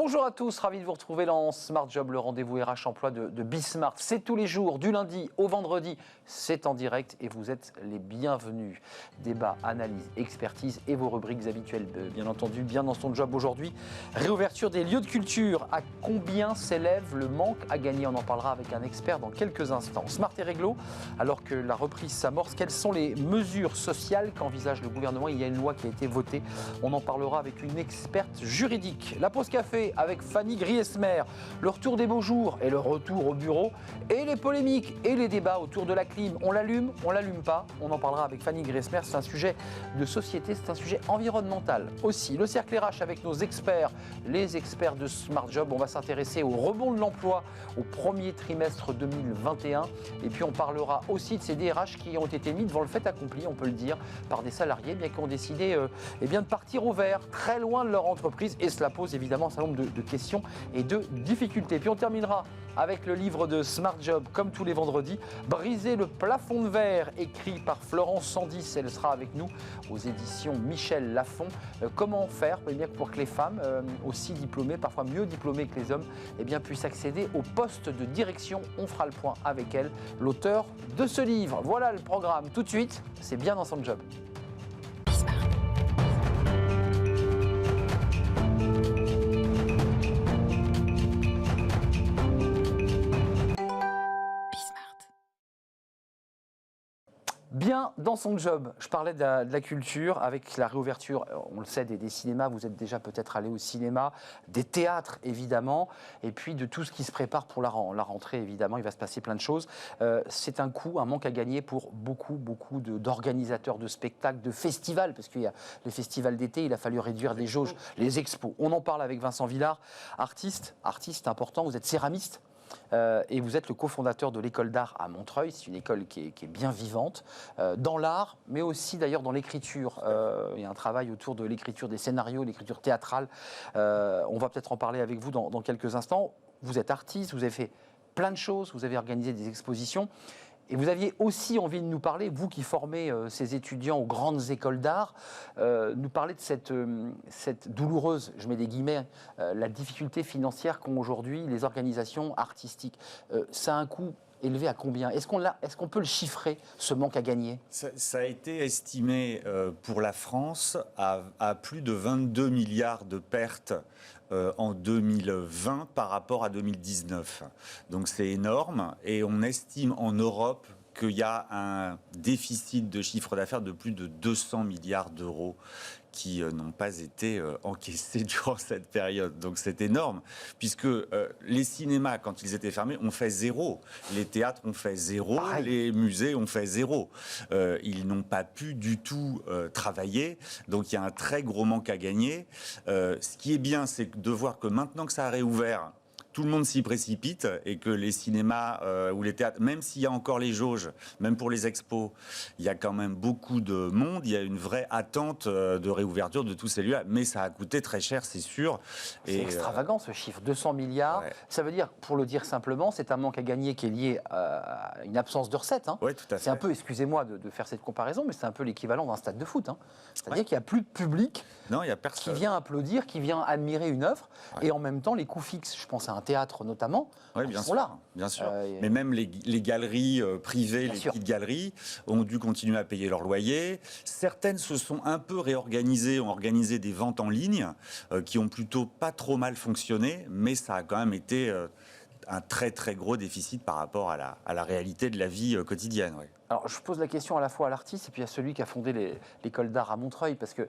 Bonjour à tous, ravi de vous retrouver dans Smart Job, le rendez-vous RH emploi de Bismart. C'est tous les jours, du lundi au vendredi, c'est en direct et vous êtes les bienvenus. Débat, analyse, expertise et vos rubriques habituelles, bien entendu, bien dans son job aujourd'hui. Réouverture des lieux de culture, à combien s'élève le manque à gagner? On en parlera avec un expert dans quelques instants. Smart et réglo, alors que la reprise s'amorce, quelles sont les mesures sociales qu'envisage le gouvernement? Il y a une loi qui a été votée, on en parlera avec une experte juridique. La pause café avec Fanny Griesmer, le retour des beaux jours et le retour au bureau et les polémiques et les débats autour de la clim. On l'allume pas? On en parlera avec Fanny Griesmer, c'est un sujet de société, c'est un sujet environnemental aussi. Le cercle RH avec nos experts, les experts de Smart Job, on va s'intéresser au rebond de l'emploi au premier trimestre 2021 et puis on parlera aussi de ces DRH qui ont été mis devant le fait accompli, on peut le dire, par des salariés bien qui ont décidé de partir au vert, très loin de leur entreprise et cela pose évidemment un certain nombre de questions et de difficultés. Puis on terminera avec le livre de Smart Job, comme tous les vendredis, Briser le plafond de verre, écrit par Florence Sandis. Elle sera avec nous aux éditions Michel Lafon. Comment faire pour que les femmes, aussi diplômées, parfois mieux diplômées que les hommes, puissent accéder au poste de direction? On fera le point avec elle, l'auteur de ce livre. Voilà le programme. Tout de suite, c'est bien dans son job. Bien dans son job, je parlais de la culture avec la réouverture, on le sait, des cinémas, vous êtes déjà peut-être allé au cinéma, des théâtres évidemment, et puis de tout ce qui se prépare pour la rentrée évidemment, il va se passer plein de choses. C'est un coût, un manque à gagner pour beaucoup d'organisateurs de spectacles, de festivals, parce qu'il y a les festivals d'été, il a fallu réduire des jauges, les expos. On en parle avec Vincent Villard, artiste important, vous êtes céramiste. Et vous êtes le cofondateur de l'école d'art à Montreuil. C'est une école qui est bien vivante, dans l'art, mais aussi d'ailleurs dans l'écriture. Il y a un travail autour de l'écriture des scénarios, l'écriture théâtrale. On va peut-être en parler avec vous dans quelques instants. Vous êtes artiste, vous avez fait plein de choses, vous avez organisé des expositions. Et vous aviez aussi envie de nous parler, vous qui formez ces étudiants aux grandes écoles d'art, nous parler de cette douloureuse, je mets des guillemets, la difficulté financière qu'ont aujourd'hui les organisations artistiques. Ça a un coût élevé à combien? Est-ce qu'on peut le chiffrer, ce manque à gagner? Ça a été estimé pour la France à plus de 22 milliards de pertes en 2020 par rapport à 2019. Donc c'est énorme et on estime en Europe qu'il y a un déficit de chiffre d'affaires de plus de 200 milliards d'euros qui n'ont pas été encaissés durant cette période. Donc c'est énorme, puisque les cinémas, quand ils étaient fermés, ont fait zéro. Les théâtres ont fait zéro, les musées ont fait zéro. Ils n'ont pas pu du tout travailler, donc il y a un très gros manque à gagner. Ce qui est bien, c'est de voir que maintenant que ça a réouvert, tout le monde s'y précipite et que les cinémas ou les théâtres, même s'il y a encore les jauges, même pour les expos, il y a quand même beaucoup de monde, il y a une vraie attente de réouverture de tous ces lieux, mais ça a coûté très cher, c'est sûr. C'est extravagant ce chiffre, 200 milliards, ouais. Ça veut dire, pour le dire simplement, c'est un manque à gagner qui est lié à une absence de recettes. Hein. Oui, tout à fait. C'est un peu, excusez-moi de faire cette comparaison, mais c'est un peu l'équivalent d'un stade de foot. Hein. C'est-à-dire qu'il n'y a plus de public qui vient applaudir, qui vient admirer une œuvre, et en même temps, les coûts fixes, je pense à un théâtre notamment, sont là. Bien sûr. Mais même les galeries privées, les petites galeries, ont dû continuer à payer leur loyer. Certaines se sont un peu réorganisées, ont organisé des ventes en ligne qui ont plutôt pas trop mal fonctionné, mais ça a quand même été un très très gros déficit par rapport à la réalité de la vie quotidienne. Ouais. Alors je pose la question à la fois à l'artiste et puis à celui qui a fondé l'école d'art à Montreuil, parce que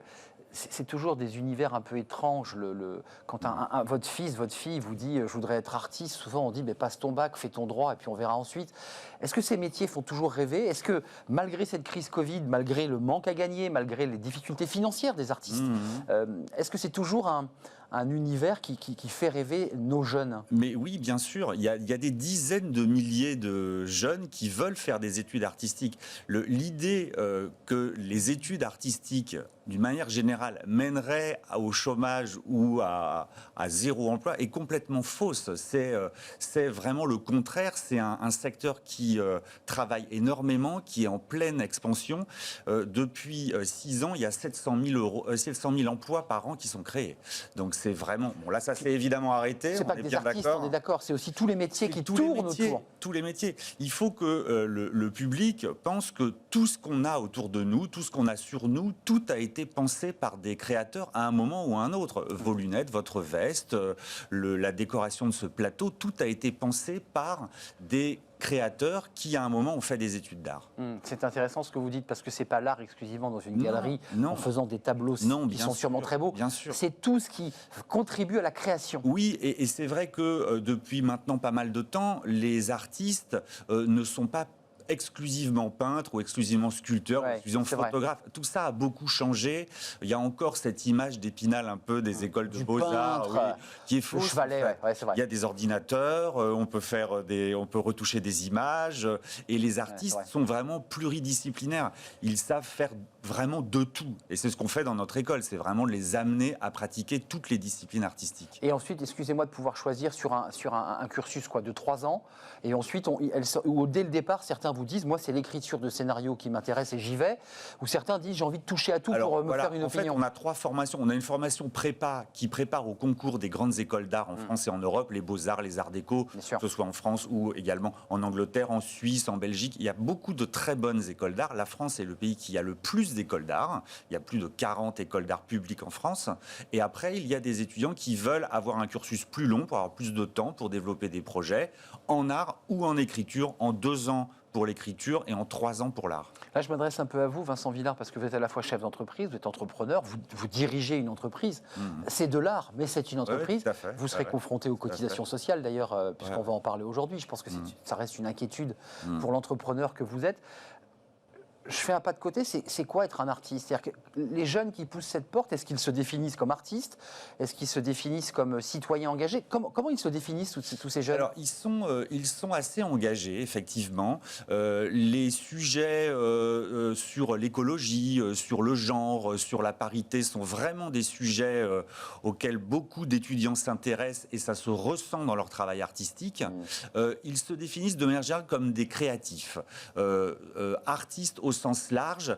c'est toujours des univers un peu étranges. Quand votre fils, votre fille vous dit « je voudrais être artiste », souvent on dit « passe ton bac, fais ton droit et puis on verra ensuite ». Est-ce que ces métiers font toujours rêver? Est-ce que malgré cette crise Covid, malgré le manque à gagner, malgré les difficultés financières des artistes, est-ce que c'est toujours un univers qui fait rêver nos jeunes? Mais oui, bien sûr. Il y a des dizaines de milliers de jeunes qui veulent faire des études artistiques. L'idée que les études artistiques, d'une manière générale, mèneraient au chômage ou à zéro emploi est complètement fausse. C'est vraiment le contraire. C'est un secteur qui travaille énormément, qui est en pleine expansion. Depuis 6 ans, il y a 700 000 emplois par an qui sont créés. Donc c'est vraiment... Bon, là, ça s'est évidemment arrêté. C'est pas que des artistes, on est d'accord, c'est aussi tous les métiers qui tournent autour. Tous les métiers. Il faut que le public pense que tout ce qu'on a autour de nous, tout ce qu'on a sur nous, tout a été pensé par des créateurs à un moment ou à un autre. Vos lunettes, votre veste, la décoration de ce plateau, tout a été pensé par des créateurs qui, à un moment, ont fait des études d'art. C'est intéressant ce que vous dites, parce que c'est pas l'art exclusivement dans une galerie, en faisant des tableaux qui sont sûrement très beaux. Bien sûr. C'est tout ce qui contribue à la création. Oui, et c'est vrai que depuis maintenant pas mal de temps, les artistes ne sont pas exclusivement peintre ou exclusivement sculpteur, ou exclusivement photographe. Vrai. Tout ça a beaucoup changé. Il y a encore cette image d'Épinal un peu des écoles de beaux-arts qui est fausse. Chevalet, c'est vrai. Il y a des ordinateurs, on peut retoucher des images et les artistes sont vraiment pluridisciplinaires. Ils savent faire vraiment de tout. Et c'est ce qu'on fait dans notre école, c'est vraiment de les amener à pratiquer toutes les disciplines artistiques. Et ensuite, excusez-moi de pouvoir choisir sur un cursus de 3 ans, et ensuite, dès le départ, certains vous disent, moi c'est l'écriture de scénario qui m'intéresse et j'y vais, ou certains disent, j'ai envie de toucher à tout pour me faire une opinion. En fait, on a 3 formations. On a une formation prépa qui prépare au concours des grandes écoles d'art en France et en Europe, les Beaux-Arts, les Arts Déco, que ce soit en France ou également en Angleterre, en Suisse, en Belgique. Il y a beaucoup de très bonnes écoles d'art. La France est le pays qui a le plus d'écoles d'art. Il y a plus de 40 écoles d'art publiques en France. Et après, il y a des étudiants qui veulent avoir un cursus plus long pour avoir plus de temps pour développer des projets en art ou en écriture, en 2 ans pour l'écriture et en 3 ans pour l'art. Là, je m'adresse un peu à vous, Vincent Villard, parce que vous êtes à la fois chef d'entreprise, vous êtes entrepreneur, vous dirigez une entreprise. C'est de l'art, mais c'est une entreprise. Oui, vous serez confronté aux cotisations sociales, d'ailleurs, puisqu'on va en parler aujourd'hui. Je pense que ça reste une inquiétude pour l'entrepreneur que vous êtes. Je fais un pas de côté, c'est quoi être un artiste? C'est-à-dire que les jeunes qui poussent cette porte, est-ce qu'ils se définissent comme artistes? Est-ce qu'ils se définissent comme citoyens engagés? Comment ils se définissent, tous ces jeunes? Alors, ils sont assez engagés, effectivement. Les sujets sur l'écologie, sur le genre, sur la parité sont vraiment des sujets auxquels beaucoup d'étudiants s'intéressent et ça se ressent dans leur travail artistique. Ils se définissent de manière générale comme des créatifs. Artistes au sens large,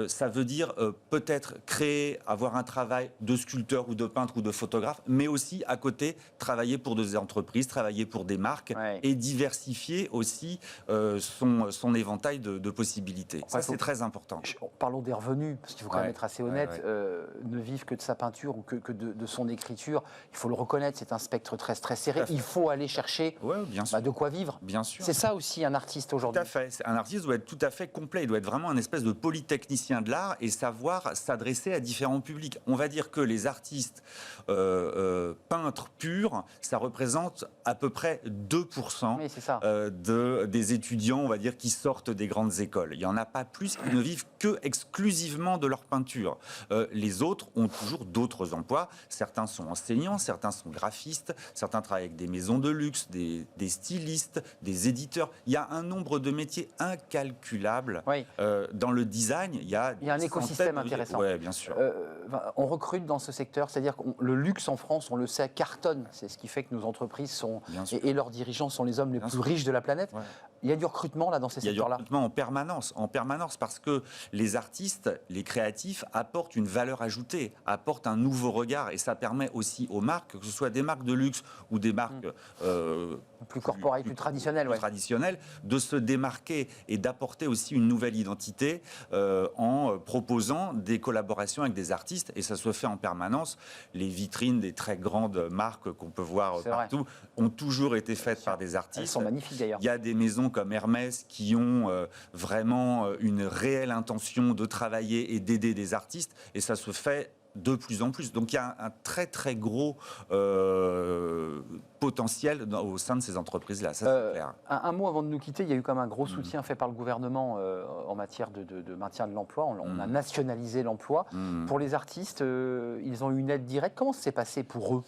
ça veut dire peut-être créer, avoir un travail de sculpteur ou de peintre ou de photographe, mais aussi à côté travailler pour des entreprises, travailler pour des marques et diversifier aussi son éventail de possibilités. Ça, c'est très important. Parlons des revenus, parce qu'il faut quand même être assez honnête, ne vivre que de sa peinture ou que de son écriture. Il faut le reconnaître, c'est un spectre très, très serré. Il faut aller chercher de quoi vivre. Bien sûr. C'est ça aussi un artiste aujourd'hui. Tout à fait. Un artiste doit être tout à fait complet. Il doit être vraiment un espèce de polytechnicien de l'art et savoir s'adresser à différents publics. On va dire que les artistes peintres purs, ça représente à peu près 2% des étudiants, on va dire, qui sortent des grandes écoles. Il n'y en a pas plus qui ne vivent que exclusivement de leur peinture. Les autres ont toujours d'autres emplois. Certains sont enseignants, certains sont graphistes, certains travaillent avec des maisons de luxe, des stylistes, des éditeurs. Il y a un nombre de métiers incalculable. Dans le design, il y a un écosystème intéressant. Oui, bien sûr. On recrute dans ce secteur, c'est-à-dire que le luxe en France, on le sait, cartonne. C'est ce qui fait que nos entreprises et leurs dirigeants sont les hommes les plus riches de la planète. Il y a du recrutement là dans ces secteurs-là. Il y a du recrutement en permanence, parce que les artistes, les créatifs apportent une valeur ajoutée, apportent un nouveau regard, et ça permet aussi aux marques, que ce soit des marques de luxe ou des marques plus corporate, plus traditionnelles, de se démarquer et d'apporter aussi une nouvelle identité en proposant des collaborations avec des artistes, et ça se fait en permanence. Les vitrines des très grandes marques qu'on peut voir partout ont toujours été faites par des artistes. Elles sont magnifiques d'ailleurs. Il y a des maisons comme Hermès qui ont vraiment une réelle intention de travailler et d'aider des artistes, et ça se fait de plus en plus. Donc il y a un très très gros potentiel au sein de ces entreprises-là. Ça, c'est clair. Un mot avant de nous quitter, il y a eu quand même un gros soutien fait par le gouvernement en matière de maintien de l'emploi. On a nationalisé l'emploi. Pour les artistes, ils ont eu une aide directe. Comment ça s'est passé pour eux ?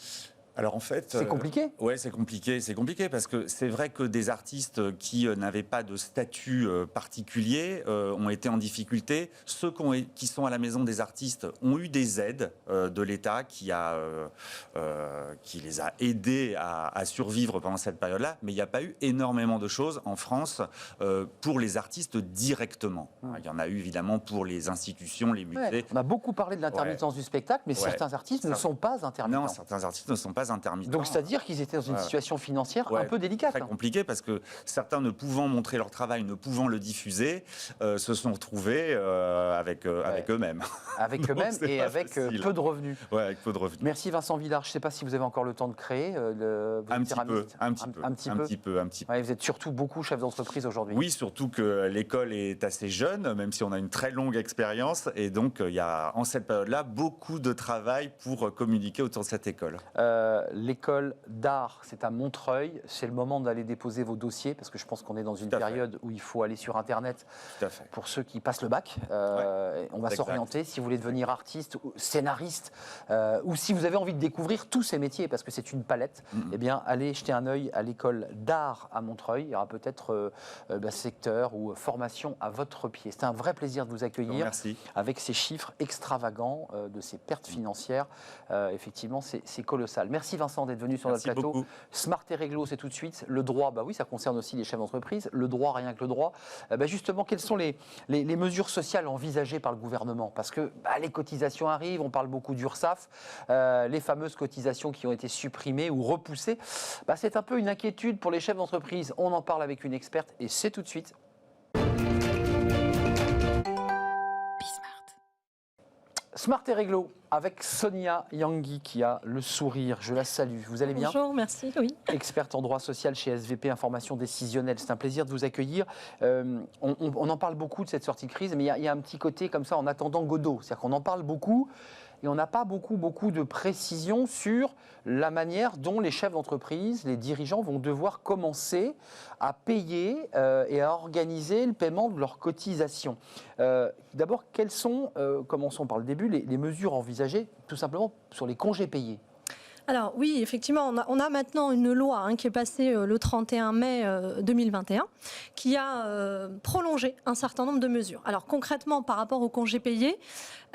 Alors en fait, c'est compliqué. Ouais, c'est compliqué parce que c'est vrai que des artistes qui n'avaient pas de statut particulier ont été en difficulté. Ceux qui sont à la maison des artistes ont eu des aides de l'État qui les a aidés à survivre pendant cette période-là, mais il n'y a pas eu énormément de choses en France pour les artistes directement. Il y en a eu évidemment pour les institutions, les musées. Ouais, on a beaucoup parlé de l'intermittence du spectacle, mais certains artistes ne sont pas intermittents. Non, certains artistes ne sont pas intermittents. Donc c'est-à-dire qu'ils étaient dans une situation financière un peu délicate. Très compliqué parce que certains ne pouvant montrer leur travail, ne pouvant le diffuser, se sont retrouvés avec eux-mêmes. Avec eux-mêmes et avec peu de revenus. Ouais, avec peu de revenus. Merci Vincent Villard. Je ne sais pas si vous avez encore le temps de créer un petit peu. Ouais, vous êtes surtout beaucoup chef d'entreprise aujourd'hui. Oui, surtout que l'école est assez jeune, même si on a une très longue expérience. Et donc, il y a en cette période-là beaucoup de travail pour communiquer autour de cette école. L'école d'art, c'est à Montreuil. C'est le moment d'aller déposer vos dossiers parce que je pense qu'on est dans une période où il faut aller sur Internet pour ceux qui passent le bac. On va s'orienter si vous voulez devenir artiste, ou scénariste ou si vous avez envie de découvrir tous ces métiers parce que c'est une palette. Eh bien, allez jeter un œil à l'école d'art à Montreuil. Il y aura peut-être secteur ou formation à votre pied. C'était un vrai plaisir de vous accueillir avec ces chiffres extravagants de ces pertes financières. Effectivement, c'est colossal. Merci Vincent d'être venu sur notre plateau. Beaucoup. Smart et réglo, c'est tout de suite. Le droit, bah oui, ça concerne aussi les chefs d'entreprise. Le droit, rien que le droit. Justement, quelles sont les mesures sociales envisagées par le gouvernement? Parce que les cotisations arrivent, on parle beaucoup d'URSSAF, les fameuses cotisations qui ont été supprimées ou repoussées. C'est un peu une inquiétude pour les chefs d'entreprise. On en parle avec une experte et c'est tout de suite. Smart et réglo avec Sonia Yangui qui a le sourire. Je la salue. Vous allez bien? Bonjour, merci. Oui. Experte en droit social chez SVP Information Décisionnelle. C'est un plaisir de vous accueillir. On en parle beaucoup de cette sortie de crise, mais il y a un petit côté comme ça en attendant Godot. C'est-à-dire qu'on en parle beaucoup et on n'a pas beaucoup de précision sur la manière dont les chefs d'entreprise, les dirigeants vont devoir commencer à payer et à organiser le paiement de leurs cotisations. D'abord, quelles sont, commençons par le début, les mesures envisagées tout simplement sur les congés payés? Alors oui, effectivement, on a maintenant une loi qui est passée le 31 mai 2021 qui a prolongé un certain nombre de mesures. Alors concrètement, par rapport aux congés payés,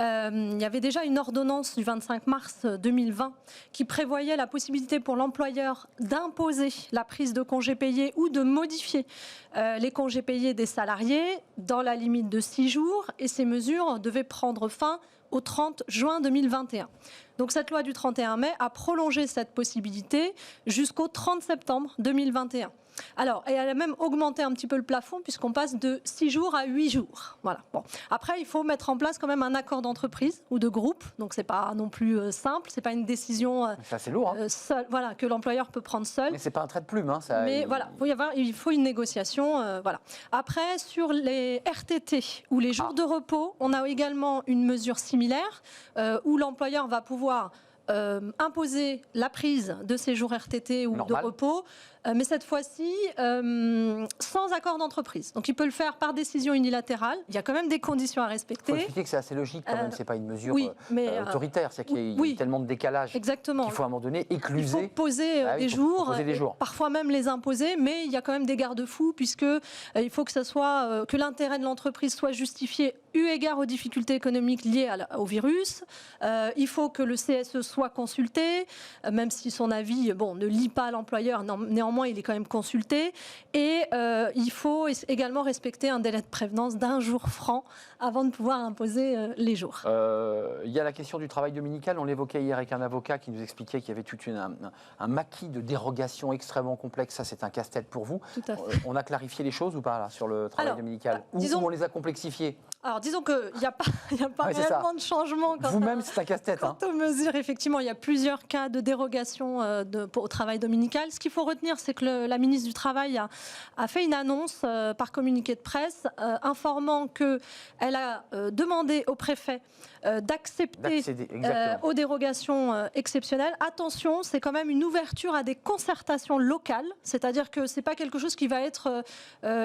il y avait déjà une ordonnance du 25 mars 2020 qui prévoyait la possibilité pour l'employeur d'imposer la prise de congés payés ou de modifier les congés payés des salariés dans la limite de 6 jours. Et ces mesures devaient prendre fin au 30 juin 2021. Donc cette loi du 31 mai a prolongé cette possibilité jusqu'au 30 septembre 2021. Alors, et elle a même augmenté un petit peu le plafond puisqu'on passe de 6 jours à 8 jours. Voilà. Bon. Après, il faut mettre en place quand même un accord d'entreprise ou de groupe. Donc, c'est pas non plus simple. C'est pas une décision c'est lourd, seule, voilà, que l'employeur peut prendre seul. Mais c'est pas un trait de plume. Mais voilà, il faut une négociation. Voilà. Après, sur les RTT ou les jours de repos, on a également une mesure similaire où l'employeur va pouvoir imposer la prise de ces jours RTT ou de repos, mais cette fois-ci sans accord d'entreprise. Donc il peut le faire par décision unilatérale. Il y a quand même des conditions à respecter. Il faut expliquer que c'est assez logique quand même, c'est pas une mesure autoritaire, c'est qu'il y a tellement de décalage qu'il faut à un moment donné écluser. Il faut poser des jours, parfois même les imposer, mais il y a quand même des garde-fous puisque il faut que ça soit que l'intérêt de l'entreprise soit justifié eu égard aux difficultés économiques liées au virus. Il faut que le CSE soit consulté, même si son avis ne lie pas l'employeur, néanmoins il est quand même consulté. Et il faut également respecter un délai de prévenance d'1 jour franc avant de pouvoir imposer les jours. Il y a la question du travail dominical, on l'évoquait hier avec un avocat qui nous expliquait qu'il y avait tout un maquis de dérogations extrêmement complexes. Ça c'est un casse-tête pour vous. Tout à fait. On a clarifié les choses ou pas là, sur le travail dominical ou on les a complexifiés? Alors, disons qu'il n'y a pas réellement de changement. Vous-même, c'est un casse-tête. Quant aux mesures, effectivement, il y a plusieurs cas de dérogation au travail dominical. Ce qu'il faut retenir, c'est que la ministre du Travail a fait une annonce par communiqué de presse informant qu'elle a demandé au préfet d'accepter aux dérogations exceptionnelles. Attention, c'est quand même une ouverture à des concertations locales, c'est-à-dire que ce n'est pas quelque chose qui va être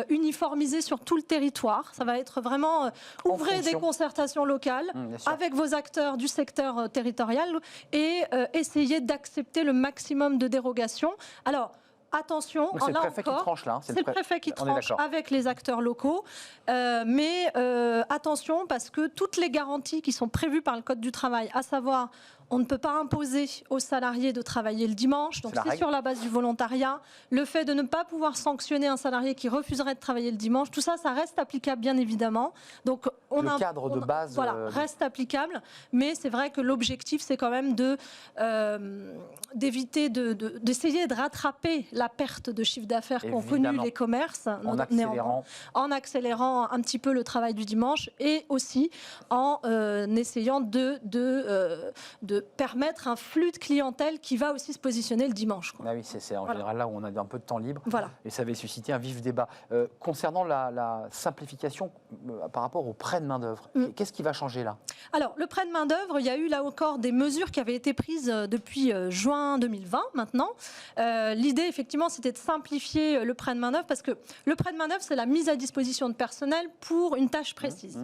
uniformisé sur tout le territoire. Ça va être vraiment Ouvrez des fonction. concertations locales Bien sûr. avec vos acteurs du secteur territorial et essayez d'accepter le maximum de dérogations. Alors, attention, Donc c'est le là préfet qui encore, tranche là. c'est le préfet qui On est tranche d'accord. avec les acteurs locaux. Mais attention, parce que toutes les garanties qui sont prévues par le Code du travail, à savoir on ne peut pas imposer aux salariés de travailler le dimanche, donc C'est la c'est règle. sur la base du volontariat. Le fait de ne pas pouvoir sanctionner un salarié qui refuserait de travailler le dimanche, tout ça, ça reste applicable bien évidemment. Donc Le cadre de base, voilà, reste applicable, mais c'est vrai que l'objectif, c'est quand même d'éviter d'essayer de rattraper la perte de chiffre d'affaires qu'ont connu Évidemment. les commerces, En accélérant un petit peu le travail du dimanche et aussi en essayant de permettre un flux de clientèle qui va aussi se positionner le dimanche, quoi. Ah oui, c'est en Voilà. général là où on a un peu de temps libre. Voilà. Et ça avait suscité un vif débat. Concernant la simplification par rapport au prêt de main-d'œuvre, qu'est-ce qui va changer là? Alors, le prêt de main-d'œuvre, il y a eu là encore des mesures qui avaient été prises depuis juin 2020 maintenant. L'idée, effectivement, c'était de simplifier le prêt de main-d'œuvre parce que le prêt de main-d'œuvre, c'est la mise à disposition de personnel pour une tâche précise.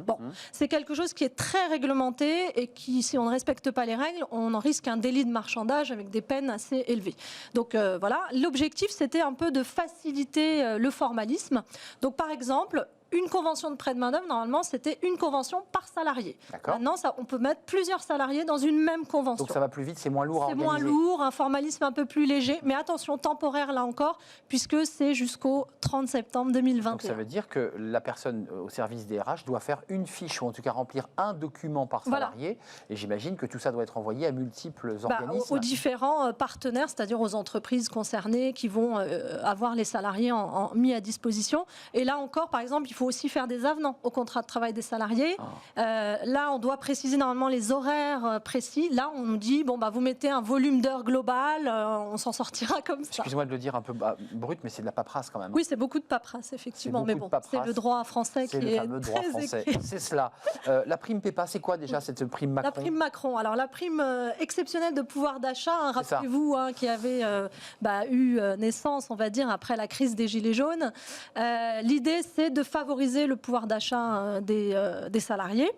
C'est quelque chose qui est très réglementé et qui, si on ne respecte pas les règles, on en risque un délit de marchandage avec des peines assez élevées. Donc voilà, l'objectif, c'était un peu de faciliter le formalisme. Donc par exemple, une convention de prêt de main-d'œuvre, normalement, c'était une convention par salarié. D'accord. Maintenant, on peut mettre plusieurs salariés dans une même convention. Donc ça va plus vite, c'est moins lourd à C'est organiser. moins lourd, un formalisme un peu plus léger, mais attention, temporaire là encore, puisque c'est jusqu'au 30 septembre 2021. Donc ça veut dire que la personne au service des RH doit faire une fiche, ou en tout cas remplir un document par salarié. Et j'imagine que tout ça doit être envoyé à multiples organismes. Aux différents partenaires, c'est-à-dire aux entreprises concernées qui vont avoir les salariés mis à disposition. Et là encore, par exemple, il faut aussi faire des avenants au contrat de travail des salariés. Là, on doit préciser normalement les horaires précis. Là, on nous dit, vous mettez un volume d'heures global, on s'en sortira comme ça. Excuse-moi de le dire un peu brut, mais c'est de la paperasse quand même. Oui, c'est beaucoup de paperasse, effectivement. Mais bon, c'est le droit français qui est le fameux droit très français. écrit. C'est cela. La prime PEPA, c'est quoi déjà cette prime Macron? La prime Macron. Alors, la prime exceptionnelle de pouvoir d'achat, rappelez-vous, qui avait eu naissance, on va dire, après la crise des Gilets jaunes. L'idée, c'est de favoriser le pouvoir d'achat des salariés.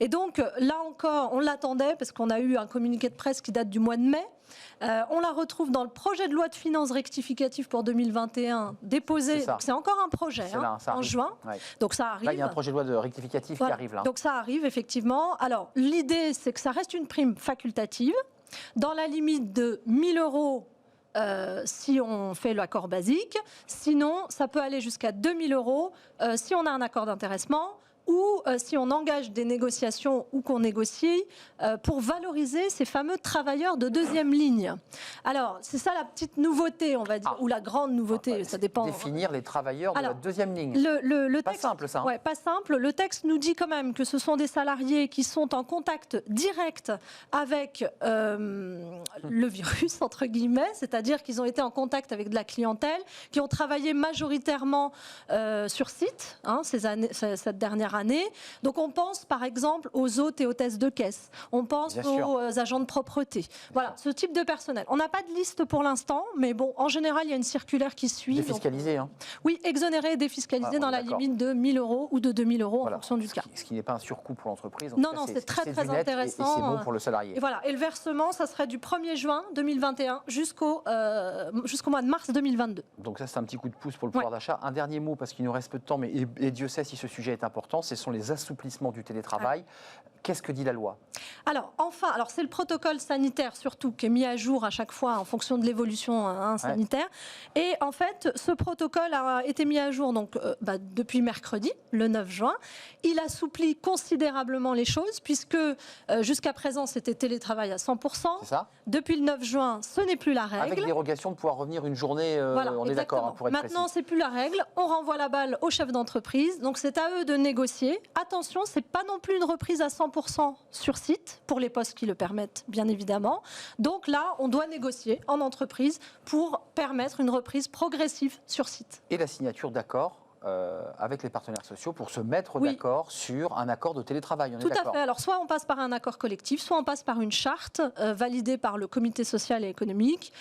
Et donc, là encore, on l'attendait parce qu'on a eu un communiqué de presse qui date du mois de mai. On la retrouve dans le projet de loi de finances rectificative pour 2021 déposé. C'est encore un projet en juin. Ouais. Donc ça arrive. Là, il y a un projet de loi de rectificatif qui arrive là. Donc ça arrive effectivement. Alors l'idée, c'est que ça reste une prime facultative dans la limite de 1 000 €. Si on fait l'accord basique, sinon ça peut aller jusqu'à 2 000 € si on a un accord d'intéressement ou si on engage des négociations ou qu'on négocie pour valoriser ces fameux travailleurs de deuxième ligne. Alors, c'est ça la petite nouveauté, on va dire, ou la grande nouveauté, ça dépend. Définir les travailleurs de la deuxième ligne. Le pas texte, simple, ça. Ouais, pas simple. Le texte nous dit quand même que ce sont des salariés qui sont en contact direct avec le virus, entre guillemets, c'est-à-dire qu'ils ont été en contact avec de la clientèle, qui ont travaillé majoritairement sur site cette dernière année. Donc on pense par exemple aux hôtes et hôtesses de caisse, on pense aux agents de propreté. Voilà, ce type de personnel. On n'a pas de liste pour l'instant, mais bon, en général, il y a une circulaire qui suit. Défiscalisé, Oui, exonéré et défiscalisé dans la limite de 1 000 € ou de 2 000 € en fonction du cas. Ce qui n'est pas un surcoût pour l'entreprise. Non, c'est très intéressant. Et c'est bon pour le salarié. Et voilà, et le versement, ça serait du 1er juin 2021 jusqu'au mois de mars 2022. Donc ça, c'est un petit coup de pouce pour le pouvoir d'achat. Un dernier mot, parce qu'il nous reste peu de temps, mais et Dieu sait si ce sujet est important, ce sont les assouplissements du télétravail. Qu'est-ce que dit la loi? Alors c'est le protocole sanitaire surtout qui est mis à jour à chaque fois en fonction de l'évolution sanitaire. Et en fait, ce protocole a été mis à jour donc, depuis mercredi, le 9 juin. Il assouplit considérablement les choses puisque jusqu'à présent, c'était télétravail à 100%. C'est ça. Depuis le 9 juin, ce n'est plus la règle. Avec dérogation de pouvoir revenir une journée, on est d'accord, pour être maintenant, c'est plus la règle. On renvoie la balle aux chefs d'entreprise. Donc c'est à eux de négocier. Attention, c'est pas non plus une reprise à 100% sur site, pour les postes qui le permettent, bien évidemment. Donc là, on doit négocier en entreprise pour permettre une reprise progressive sur site. Et la signature d'accord avec les partenaires sociaux pour se mettre d'accord sur un accord de télétravail. Tout à fait. Alors, soit on passe par un accord collectif, soit on passe par une charte validée par le comité social et économique,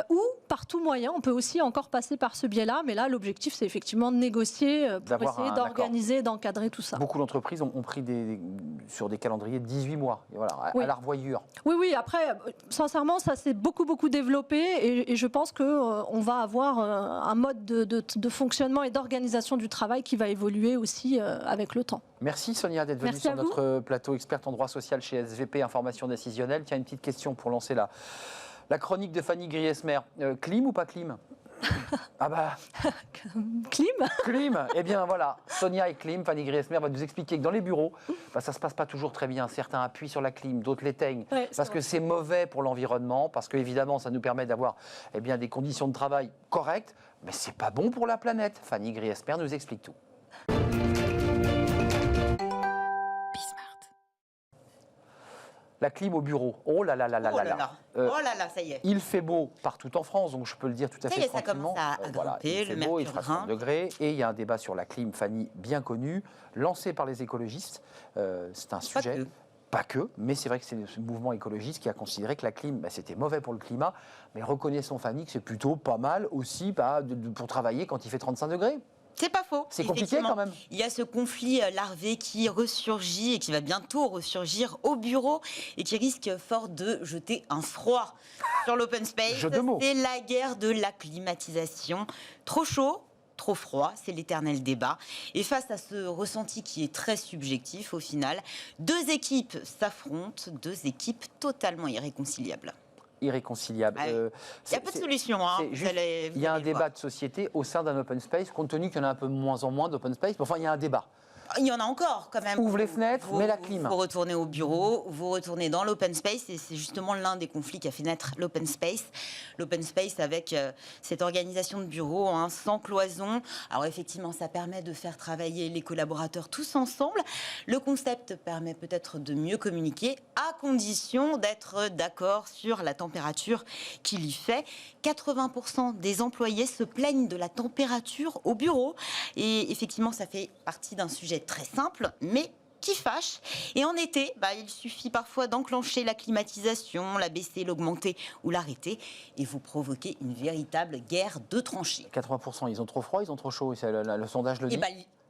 ou par tout moyen. On peut aussi encore passer par ce biais-là, mais là, l'objectif, c'est effectivement de négocier pour essayer d'organiser, d'encadrer tout ça. Beaucoup d'entreprises ont pris sur des calendriers de 18 mois, voilà, à la revoyure. Oui, après, sincèrement, ça s'est beaucoup développé et je pense qu'on va avoir un mode de fonctionnement et d'organisation du travail qui va évoluer aussi avec le temps. Merci Sonia d'être venue sur notre plateau, experte en droit social chez SVP Information Décisionnelle. Tiens, une petite question pour lancer la chronique de Fanny Griesmer. Clim ou pas clim? Ah bah... Clim. Eh bien voilà, Sonia et clim. Fanny Griesmer va nous expliquer que dans les bureaux, ça ne se passe pas toujours très bien. Certains appuient sur la clim, d'autres l'éteignent, parce que c'est mauvais pour l'environnement, parce que évidemment ça nous permet d'avoir des conditions de travail correctes, mais c'est pas bon pour la planète. Fanny Griesmer nous explique tout. La clim au bureau. Oh là là là là là là. Oh là là, ça y est. Il fait beau partout en France, donc je peux le dire tout à fait tranquillement. Ça commence à grimper, il fait beau, il fera 30 degrés. Et il y a un débat sur la clim, Fanny, bien connu, lancé par les écologistes. C'est un sujet... Pas que, mais c'est vrai que c'est ce mouvement écologiste qui a considéré que la clim, c'était mauvais pour le climat. Mais reconnaissons, Fanny, que c'est plutôt pas mal aussi pour travailler quand il fait 35 degrés. C'est pas faux. C'est compliqué quand même. Il y a ce conflit larvé qui ressurgit et qui va bientôt ressurgir au bureau et qui risque fort de jeter un froid sur l'open space. C'est la guerre de la climatisation. Trop chaud, trop froid, c'est l'éternel débat. Et face à ce ressenti qui est très subjectif au final, deux équipes s'affrontent, deux équipes totalement irréconciliables. Irréconciliable. Il n'y a pas de solution. Il y a un débat de société au sein d'un open space, compte tenu qu'il y en a un peu moins en moins d'open space. Enfin, il y a un débat. Il y en a encore quand même. Ouvre les fenêtres, mets la clim. Vous retournez au bureau, vous retournez dans l'open space et c'est justement l'un des conflits qui a fait naître l'open space. L'open space avec cette organisation de bureau sans cloison. Alors effectivement, ça permet de faire travailler les collaborateurs tous ensemble. Le concept permet peut-être de mieux communiquer à condition d'être d'accord sur la température qu'il y fait. 80% des employés se plaignent de la température au bureau et effectivement, ça fait partie d'un sujet très simple, mais qui fâche. Et en été, il suffit parfois d'enclencher la climatisation, la baisser, l'augmenter ou l'arrêter, et vous provoquez une véritable guerre de tranchées. 80%, ils ont trop froid, ils ont trop chaud, le sondage le dit.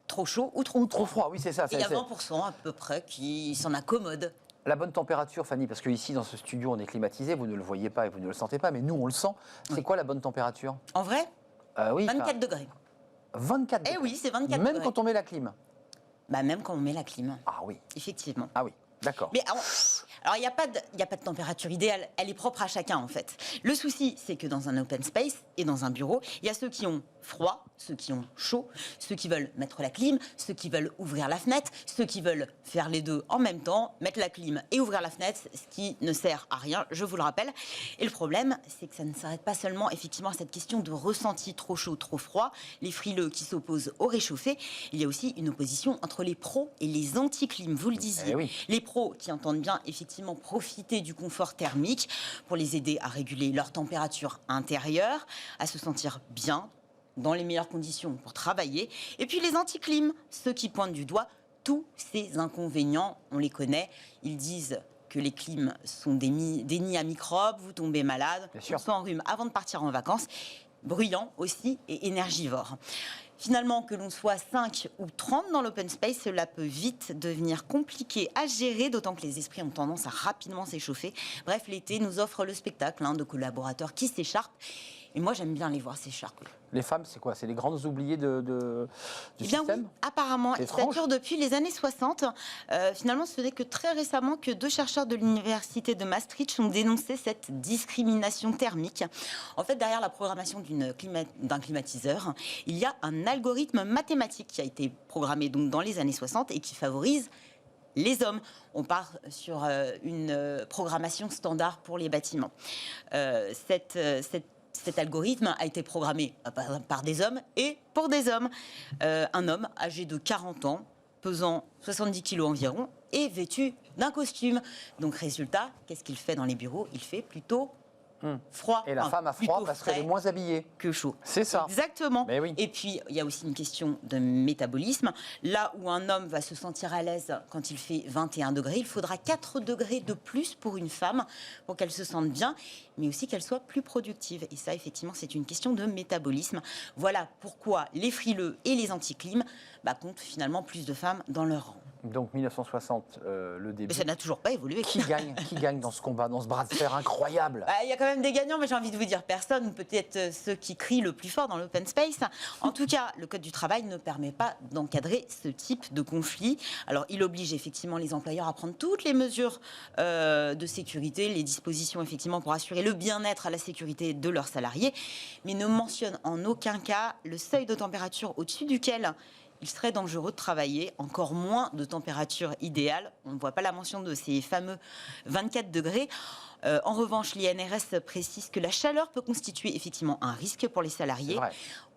Trop chaud ou trop froid, oui, c'est ça. Et il y a 20% à peu près qui s'en accommodent. La bonne température, Fanny, parce qu'ici, dans ce studio, on est climatisé, vous ne le voyez pas et vous ne le sentez pas, mais nous, on le sent. C'est quoi la bonne température? En vrai, oui, 24 degrés. 24 degrés. Eh oui, c'est 24 degrés. Même quand on met la clim. Même quand on met la clim. Ah oui. Effectivement. Ah oui, d'accord. Mais alors il n'y a pas de température idéale, elle est propre à chacun en fait. Le souci, c'est que dans un open space et dans un bureau, il y a ceux qui ont froid, ceux qui ont chaud, ceux qui veulent mettre la clim, ceux qui veulent ouvrir la fenêtre, ceux qui veulent faire les deux en même temps, mettre la clim et ouvrir la fenêtre, ce qui ne sert à rien, je vous le rappelle. Et le problème, c'est que ça ne s'arrête pas seulement effectivement à cette question de ressenti trop chaud, trop froid, les frileux qui s'opposent au réchauffé. Il y a aussi une opposition entre les pros et les anti-clim, vous le disiez. Les pros qui entendent bien effectivement profiter du confort thermique pour les aider à réguler leur température intérieure, à se sentir bien, dans les meilleures conditions pour travailler. Et puis les anti-clim, ceux qui pointent du doigt tous ces inconvénients, on les connaît. Ils disent que les clims sont des nids à microbes, vous tombez malade, on s'enrhume avant de partir en vacances, bruyant aussi et énergivore. Finalement, que l'on soit 5 ou 30 dans l'open space, cela peut vite devenir compliqué à gérer, d'autant que les esprits ont tendance à rapidement s'échauffer. Bref, l'été nous offre le spectacle de collaborateurs qui s'écharpent. Et moi, j'aime bien les voir s'écharper. Les femmes, c'est quoi? C'est les grandes oubliées du système? Oui, apparemment. Et ça dure depuis les années 60. Finalement, ce n'est que très récemment que deux chercheurs de l'université de Maastricht ont dénoncé cette discrimination thermique. En fait, derrière la programmation d'un climatiseur, il y a un algorithme mathématique qui a été programmé donc dans les années 60 et qui favorise les hommes. On part sur une programmation standard pour les bâtiments. Cet algorithme a été programmé par des hommes et pour des hommes. Un homme âgé de 40 ans, pesant 70 kilos environ, et vêtu d'un costume. Donc résultat, qu'est-ce qu'il fait dans les bureaux? Il fait plutôt froid. Et la enfin, femme a froid plutôt parce qu'elle est frais moins habillée. que chaud. C'est ça. Exactement. Mais oui. Et puis, il y a aussi une question de métabolisme. Là où un homme va se sentir à l'aise quand il fait 21 degrés, il faudra 4 degrés de plus pour une femme pour qu'elle se sente bien, mais aussi qu'elle soit plus productive. Et ça, effectivement, c'est une question de métabolisme. Voilà pourquoi les frileux et les anti-clim comptent finalement plus de femmes dans leur rang. Donc 1960, le début. Mais ça n'a toujours pas évolué. Qui gagne dans ce combat, dans ce bras de fer incroyable? Il y a quand même des gagnants, mais j'ai envie de vous dire personne, ou peut-être ceux qui crient le plus fort dans l'open space. En tout cas, le Code du travail ne permet pas d'encadrer ce type de conflit. Alors, il oblige effectivement les employeurs à prendre toutes les mesures de sécurité, les dispositions effectivement pour assurer le bien-être à la sécurité de leurs salariés, mais ne mentionne en aucun cas le seuil de température au-dessus duquel il serait dangereux de travailler, encore moins de température idéale. On ne voit pas la mention de ces fameux 24 degrés. En revanche, l'INRS précise que la chaleur peut constituer effectivement un risque pour les salariés.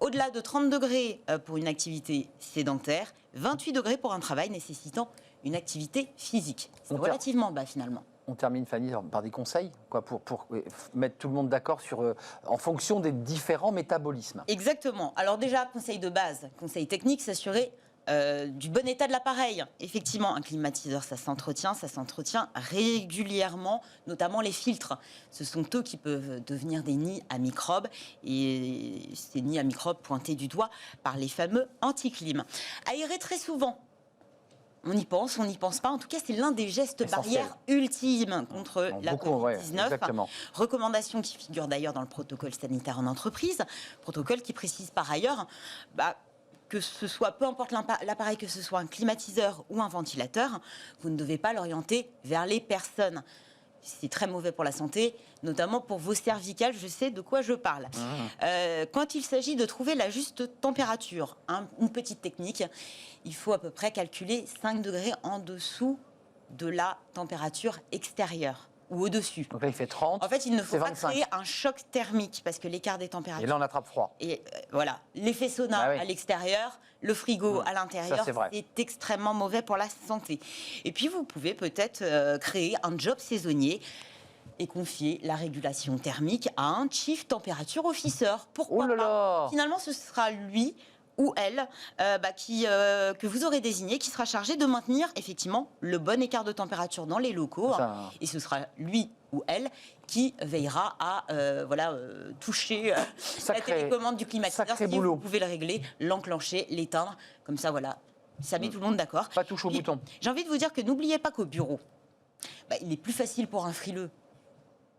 Au-delà de 30 degrés pour une activité sédentaire, 28 degrés pour un travail nécessitant une activité physique. C'est relativement bas finalement. On termine, Fanny, par des conseils pour mettre tout le monde d'accord en fonction des différents métabolismes. Exactement. Alors déjà, conseil de base, conseil technique, s'assurer du bon état de l'appareil. Effectivement, un climatiseur, ça s'entretient régulièrement, notamment les filtres. Ce sont eux qui peuvent devenir des nids à microbes, et ces nids à microbes pointés du doigt par les fameux anti-clim. Aérer très souvent. On y pense, on n'y pense pas. En tout cas, c'est l'un des gestes barrières ultimes contre la Covid-19. Recommandation qui figure d'ailleurs dans le protocole sanitaire en entreprise. Protocole qui précise par ailleurs que ce soit, peu importe l'appareil, que ce soit un climatiseur ou un ventilateur, vous ne devez pas l'orienter vers les personnes. C'est très mauvais pour la santé, notamment pour vos cervicales, je sais de quoi je parle. Quand il s'agit de trouver la juste température, une petite technique, il faut à peu près calculer 5 degrés en dessous de la température extérieure. Ou au-dessus. Donc là, il fait 30. En fait, il ne faut pas créer un choc thermique parce que l'écart des températures. Et là, on attrape froid. Et voilà, l'effet sauna à l'extérieur, le frigo à l'intérieur, c'est extrêmement mauvais pour la santé. Et puis, vous pouvez peut-être créer un job saisonnier et confier la régulation thermique à un chief temperature officer. Pourquoi pas ? Finalement, ce sera lui ou elle que vous aurez désigné, qui sera chargé de maintenir effectivement le bon écart de température dans les locaux. Et ce sera lui ou elle qui veillera à toucher la télécommande du climatiseur. Si vous pouvez le régler, l'enclencher, l'éteindre. Comme ça, voilà, ça met tout le monde d'accord. Pas touche au bouton. J'ai envie de vous dire que n'oubliez pas qu'au bureau, il est plus facile pour un frileux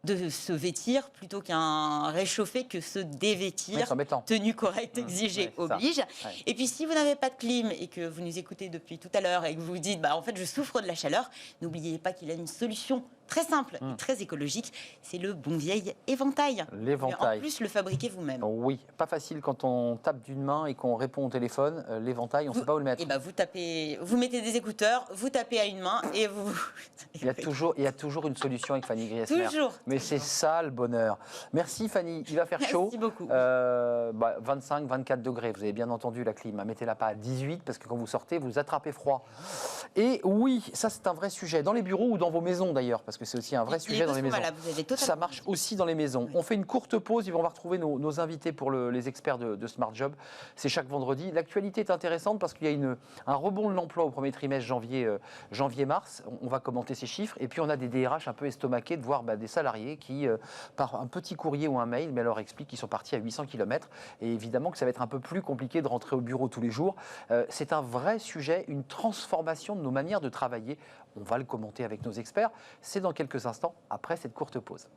de se vêtir plutôt qu'un réchauffé que se dévêtir. Tenue correcte exigée oblige. Et puis si vous n'avez pas de clim et que vous nous écoutez depuis tout à l'heure et que vous vous dites en fait je souffre de la chaleur, n'oubliez pas qu'il y a une solution très simple et très écologique, c'est le bon vieil éventail. L'éventail. En plus, le fabriquez vous-même. Oui, pas facile quand on tape d'une main et qu'on répond au téléphone. L'éventail, on ne sait pas où le mettre. Vous mettez des écouteurs, vous tapez à une main et vous... Il y a toujours une solution avec Fanny Griesmer. Toujours. Mais c'est ça le bonheur. Merci Fanny, il va faire chaud. Merci beaucoup. 25, 24 degrés, vous avez bien entendu la clim. Mettez-la pas à 18 parce que quand vous sortez, vous attrapez froid. Et oui, ça c'est un vrai sujet. Dans les bureaux ou dans vos maisons d'ailleurs, parce que c'est aussi un vrai sujet dans les maisons. Ça marche aussi dans les maisons. On fait une courte pause, on va retrouver nos invités pour les experts de Smart Job. C'est chaque vendredi. L'actualité est intéressante parce qu'il y a un rebond de l'emploi au premier trimestre janvier-mars. On va commenter ces chiffres. Et puis on a des DRH un peu estomaqués de voir des salariés qui, par un petit courrier ou un mail, leur expliquent qu'ils sont partis à 800 km. Et évidemment que ça va être un peu plus compliqué de rentrer au bureau tous les jours. C'est un vrai sujet, une transformation de nos manières de travailler. On va le commenter avec nos experts. C'est dans quelques instants, après cette courte pause.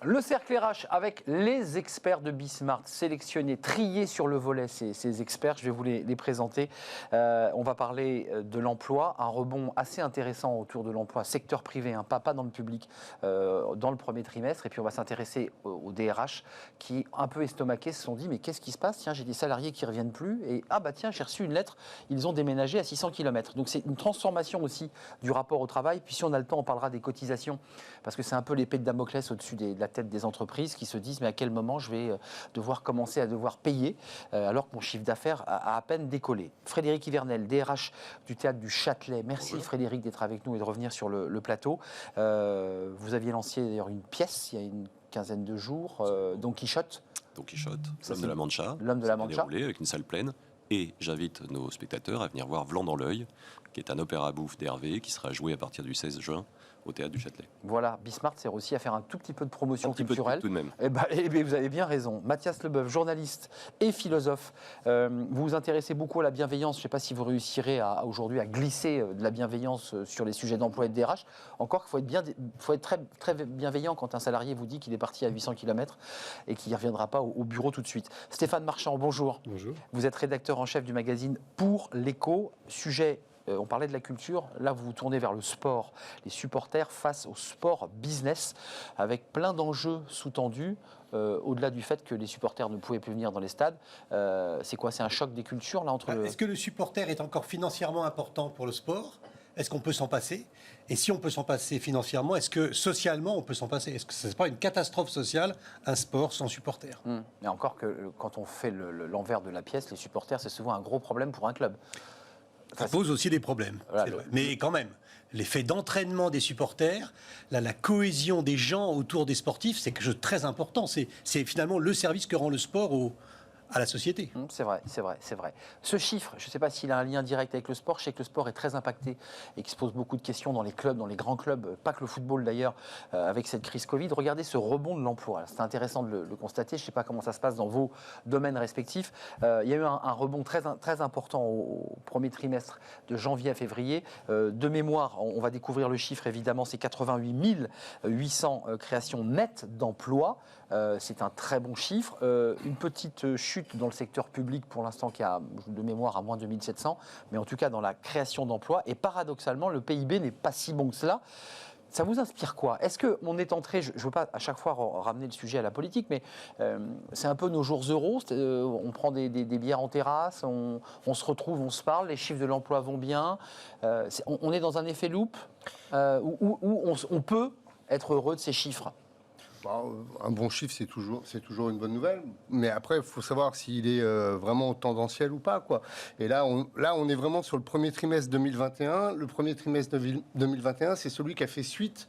Le cercle RH avec les experts de Bismart, sélectionnés, triés sur le volet, ces experts, je vais vous les présenter. On va parler de l'emploi, un rebond assez intéressant autour de l'emploi, secteur privé, pas dans le public, dans le premier trimestre. Et puis on va s'intéresser aux DRH qui, un peu estomaqués, se sont dit mais qu'est-ce qui se passe ? Tiens, j'ai des salariés qui ne reviennent plus et tiens, j'ai reçu une lettre, ils ont déménagé à 600 km. Donc c'est une transformation aussi du rapport au travail. Puis si on a le temps, on parlera des cotisations parce que c'est un peu l'épée de Damoclès au-dessus de la tête des entreprises qui se disent mais à quel moment je vais devoir commencer à devoir payer alors que mon chiffre d'affaires a à peine décollé. Frédéric Ivernel, DRH du Théâtre du Châtelet. Merci Frédéric d'être avec nous et de revenir sur le plateau. Vous aviez lancé d'ailleurs une pièce il y a une quinzaine de jours, Don Quichotte. Don Quichotte, l'homme de la Mancha. L'homme de la Mancha. Déroulé avec une salle pleine. Et j'invite nos spectateurs à venir voir Vlan dans l'œil, qui est un opéra bouffe d'Hervé, qui sera joué à partir du 16 juin au Théâtre du Châtelet. Voilà, Bismart sert aussi à faire un tout petit peu de promotion culturelle. Tout de même. Eh ben, vous avez bien raison. Mathias Leboeuf, journaliste et philosophe, vous vous intéressez beaucoup à la bienveillance. Je ne sais pas si vous réussirez aujourd'hui à glisser de la bienveillance sur les sujets d'emploi et de DRH. Encore qu'il faut être très, très bienveillant quand un salarié vous dit qu'il est parti à 800 km et qu'il ne reviendra pas au bureau tout de suite. Stéphane Marchand, bonjour. Bonjour. Vous êtes rédacteur en chef du magazine Pour l'Écho. Sujet on parlait de la culture, là vous vous tournez vers le sport, les supporters face au sport business, avec plein d'enjeux sous-tendus, au-delà du fait que les supporters ne pouvaient plus venir dans les stades. C'est quoi? C'est un choc des cultures là entre... Est-ce que le supporter est encore financièrement important pour le sport? Est-ce qu'on peut s'en passer? Et si on peut s'en passer financièrement, est-ce que socialement on peut s'en passer? Est-ce que ce n'est pas une catastrophe sociale, un sport sans supporters? Mais encore que quand on fait l'envers de la pièce, les supporters c'est souvent un gros problème pour un club. Ça pose aussi des problèmes, voilà, c'est vrai. Mais quand même, l'effet d'entraînement des supporters, la cohésion des gens autour des sportifs, c'est quelque chose de très important. C'est finalement le service que rend le sport à la société. C'est vrai, c'est vrai, c'est vrai. Ce chiffre, je ne sais pas s'il a un lien direct avec le sport. Je sais que le sport est très impacté et qu'il se pose beaucoup de questions dans les clubs, dans les grands clubs, pas que le football d'ailleurs, avec cette crise Covid. Regardez ce rebond de l'emploi. C'est intéressant de le constater. Je ne sais pas comment ça se passe dans vos domaines respectifs. Il y a eu un rebond très, très important au premier trimestre de janvier à février. De mémoire, on va découvrir le chiffre évidemment, c'est 88 800 créations nettes d'emplois. C'est un très bon chiffre. Une petite chute dans le secteur public pour l'instant qui a de mémoire à moins de 2700, mais en tout cas dans la création d'emplois. Et paradoxalement, le PIB n'est pas si bon que cela. Ça vous inspire quoi? Est-ce qu'on est entré, je ne veux pas à chaque fois ramener le sujet à la politique, mais c'est un peu nos jours euros, on prend des bières en terrasse, on se retrouve, on se parle, les chiffres de l'emploi vont bien. On est dans un effet loupe où on peut être heureux de ces chiffres. Un bon chiffre, c'est toujours une bonne nouvelle. Mais après, il faut savoir s'il est vraiment tendanciel ou pas, quoi. Et là, on est vraiment sur le premier trimestre 2021. Le premier trimestre 2021, c'est celui qui a fait suite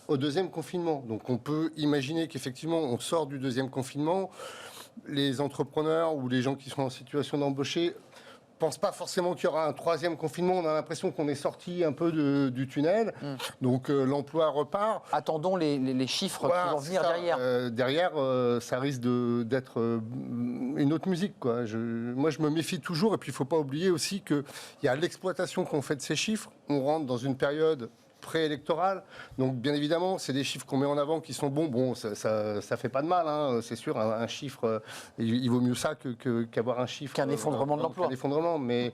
au deuxième confinement. Donc, on peut imaginer qu'effectivement, on sort du deuxième confinement. Les entrepreneurs ou les gens qui sont en situation d'embaucher pense pas forcément qu'il y aura un troisième confinement. On a l'impression qu'on est sorti un peu du tunnel. Donc l'emploi repart. Attendons les chiffres qui vont venir derrière. Derrière, ça risque d'être une autre musique, quoi. Moi, je me méfie toujours. Et puis, il ne faut pas oublier aussi qu'il y a l'exploitation qu'on fait de ces chiffres. On rentre dans une période préélectorale. Donc, bien évidemment, c'est des chiffres qu'on met en avant qui sont bons. Bon, ça fait pas de mal, hein, c'est sûr. Un chiffre, il vaut mieux ça qu'avoir un chiffre... Qu'un effondrement de l'emploi. Qu'un effondrement, mais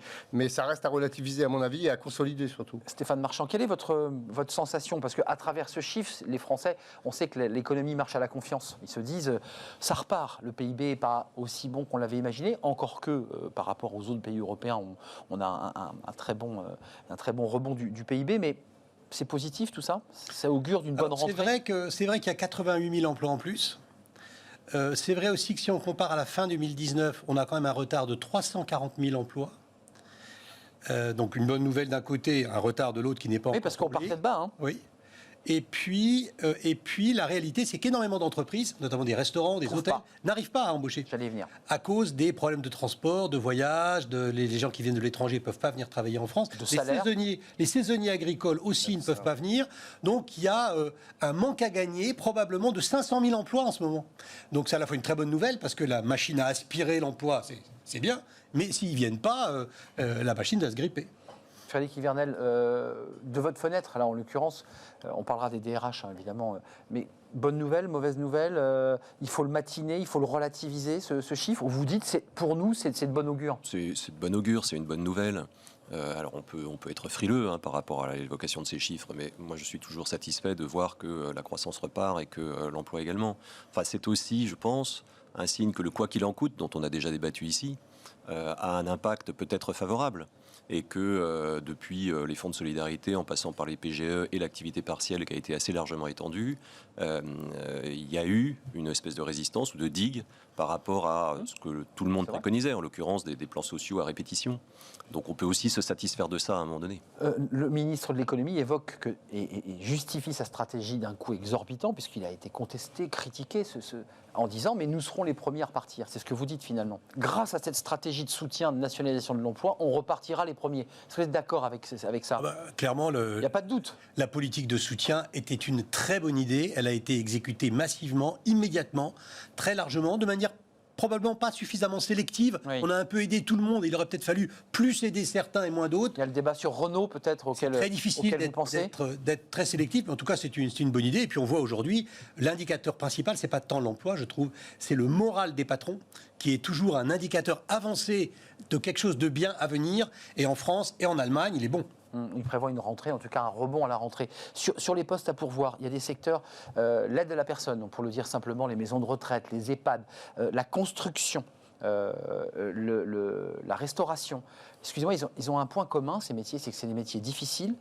ça reste à relativiser, à mon avis, et à consolider surtout. Stéphane Marchand, quelle est votre sensation? Parce qu'à travers ce chiffre, les Français, on sait que l'économie marche à la confiance. Ils se disent, ça repart. Le PIB n'est pas aussi bon qu'on l'avait imaginé, encore que par rapport aux autres pays européens, on a un très bon rebond du PIB, mais c'est positif tout ça? Ça augure d'une bonne rentrée? C'est vrai qu'il y a 88 000 emplois en plus. C'est vrai aussi que si on compare à la fin 2019, on a quand même un retard de 340 000 emplois. Donc une bonne nouvelle d'un côté, un retard de l'autre qui n'est pas encore. Oui, parce qu'on partait de bas. Hein. Oui. Et puis, la réalité, c'est qu'énormément d'entreprises, notamment des restaurants, des hôtels, n'arrivent pas à embaucher. J'allais y venir. À cause des problèmes de transport, de voyage, les gens qui viennent de l'étranger ne peuvent pas venir travailler en France. Les saisonniers agricoles aussi ne peuvent pas venir. Donc, il y a un manque à gagner, probablement de 500 000 emplois en ce moment. Donc, c'est à la fois une très bonne nouvelle, parce que la machine à aspirer l'emploi, c'est bien. Mais s'ils ne viennent pas, la machine va se gripper. Frédéric Ivernel, de votre fenêtre, là en l'occurrence, on parlera des DRH hein, évidemment, mais bonne nouvelle, mauvaise nouvelle, il faut le matiner, il faut le relativiser ce chiffre, ou vous dites pour nous c'est de bon augure? C'est de bon augure, c'est une bonne nouvelle. Alors on peut être frileux hein, par rapport à l'évocation de ces chiffres, mais moi je suis toujours satisfait de voir que la croissance repart et que l'emploi également. Enfin, c'est aussi, je pense, un signe que le quoi qu'il en coûte, dont on a déjà débattu ici, a un impact peut-être favorable. et que depuis les fonds de solidarité, en passant par les PGE et l'activité partielle qui a été assez largement étendue, il y a eu une espèce de résistance ou de digue par rapport à ce que tout le monde préconisait, en l'occurrence des plans sociaux à répétition. Donc on peut aussi se satisfaire de ça à un moment donné. Le ministre de l'économie évoque et justifie sa stratégie d'un coût exorbitant, puisqu'il a été contesté, critiqué, en disant mais nous serons les premiers à repartir. C'est ce que vous dites finalement. Grâce à cette stratégie de soutien, de nationalisation de l'emploi, on repartira les premiers. Est-ce que vous êtes d'accord avec ça? Clairement, il n'y a pas de doute. La politique de soutien était une très bonne idée. Elle a été exécutée massivement, immédiatement, très largement, de manière probablement pas suffisamment sélective. Oui. On a un peu aidé tout le monde. Il aurait peut-être fallu plus aider certains et moins d'autres. Il y a le débat sur Renault peut-être C'est très difficile d'être très sélectif, mais en tout cas c'est une bonne idée. Et puis on voit aujourd'hui, l'indicateur principal, c'est pas tant l'emploi, je trouve, c'est le moral des patrons, qui est toujours un indicateur avancé de quelque chose de bien à venir. Et en France et en Allemagne, il est bon. Il prévoit une rentrée, en tout cas un rebond à la rentrée. Sur les postes à pourvoir, il y a des secteurs, l'aide à la personne, pour le dire simplement, les maisons de retraite, les EHPAD, la construction, la restauration. Excusez-moi, ils ont un point commun, ces métiers, c'est que c'est des métiers difficiles.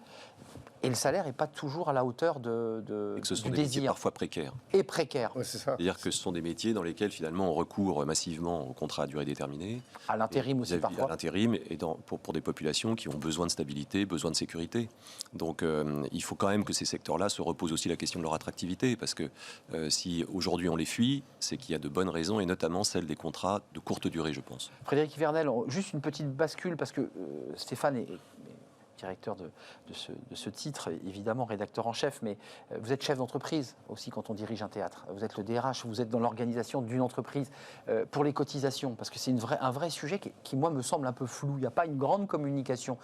Et le salaire n'est pas toujours à la hauteur Et que ce sont du des métiers désir. parfois précaires. Et précaire. Ouais, c'est ça. C'est-à-dire que ce sont des métiers dans lesquels finalement on recourt massivement au contrat à durée déterminée. À l'intérim aussi parfois. À l'intérim et pour des populations qui ont besoin de stabilité, besoin de sécurité. Donc il faut quand même que ces secteurs-là se reposent aussi la question de leur attractivité. Parce que si aujourd'hui on les fuit, c'est qu'il y a de bonnes raisons et notamment celle des contrats de courte durée, je pense. Frédéric Vernel, juste une petite bascule parce que Stéphane est directeur de ce titre, évidemment rédacteur en chef, mais vous êtes chef d'entreprise aussi quand on dirige un théâtre. Vous êtes le DRH, vous êtes dans l'organisation d'une entreprise pour les cotisations, parce que c'est un vrai sujet qui, moi, me semble un peu flou. Il n'y a pas une grande communication.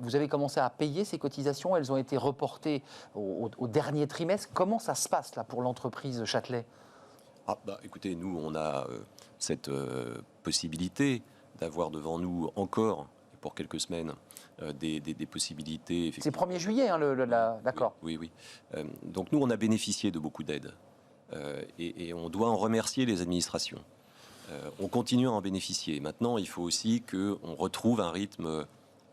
Vous avez commencé à payer ces cotisations, elles ont été reportées au dernier trimestre. Comment ça se passe là pour l'entreprise Châtelet ? Écoutez, nous, on a cette possibilité d'avoir devant nous encore, pour quelques semaines, des possibilités. C'est 1er juillet, hein, d'accord. Oui. Donc nous, on a bénéficié de beaucoup d'aides et on doit en remercier les administrations. On continue à en bénéficier. Maintenant, il faut aussi qu'on retrouve un rythme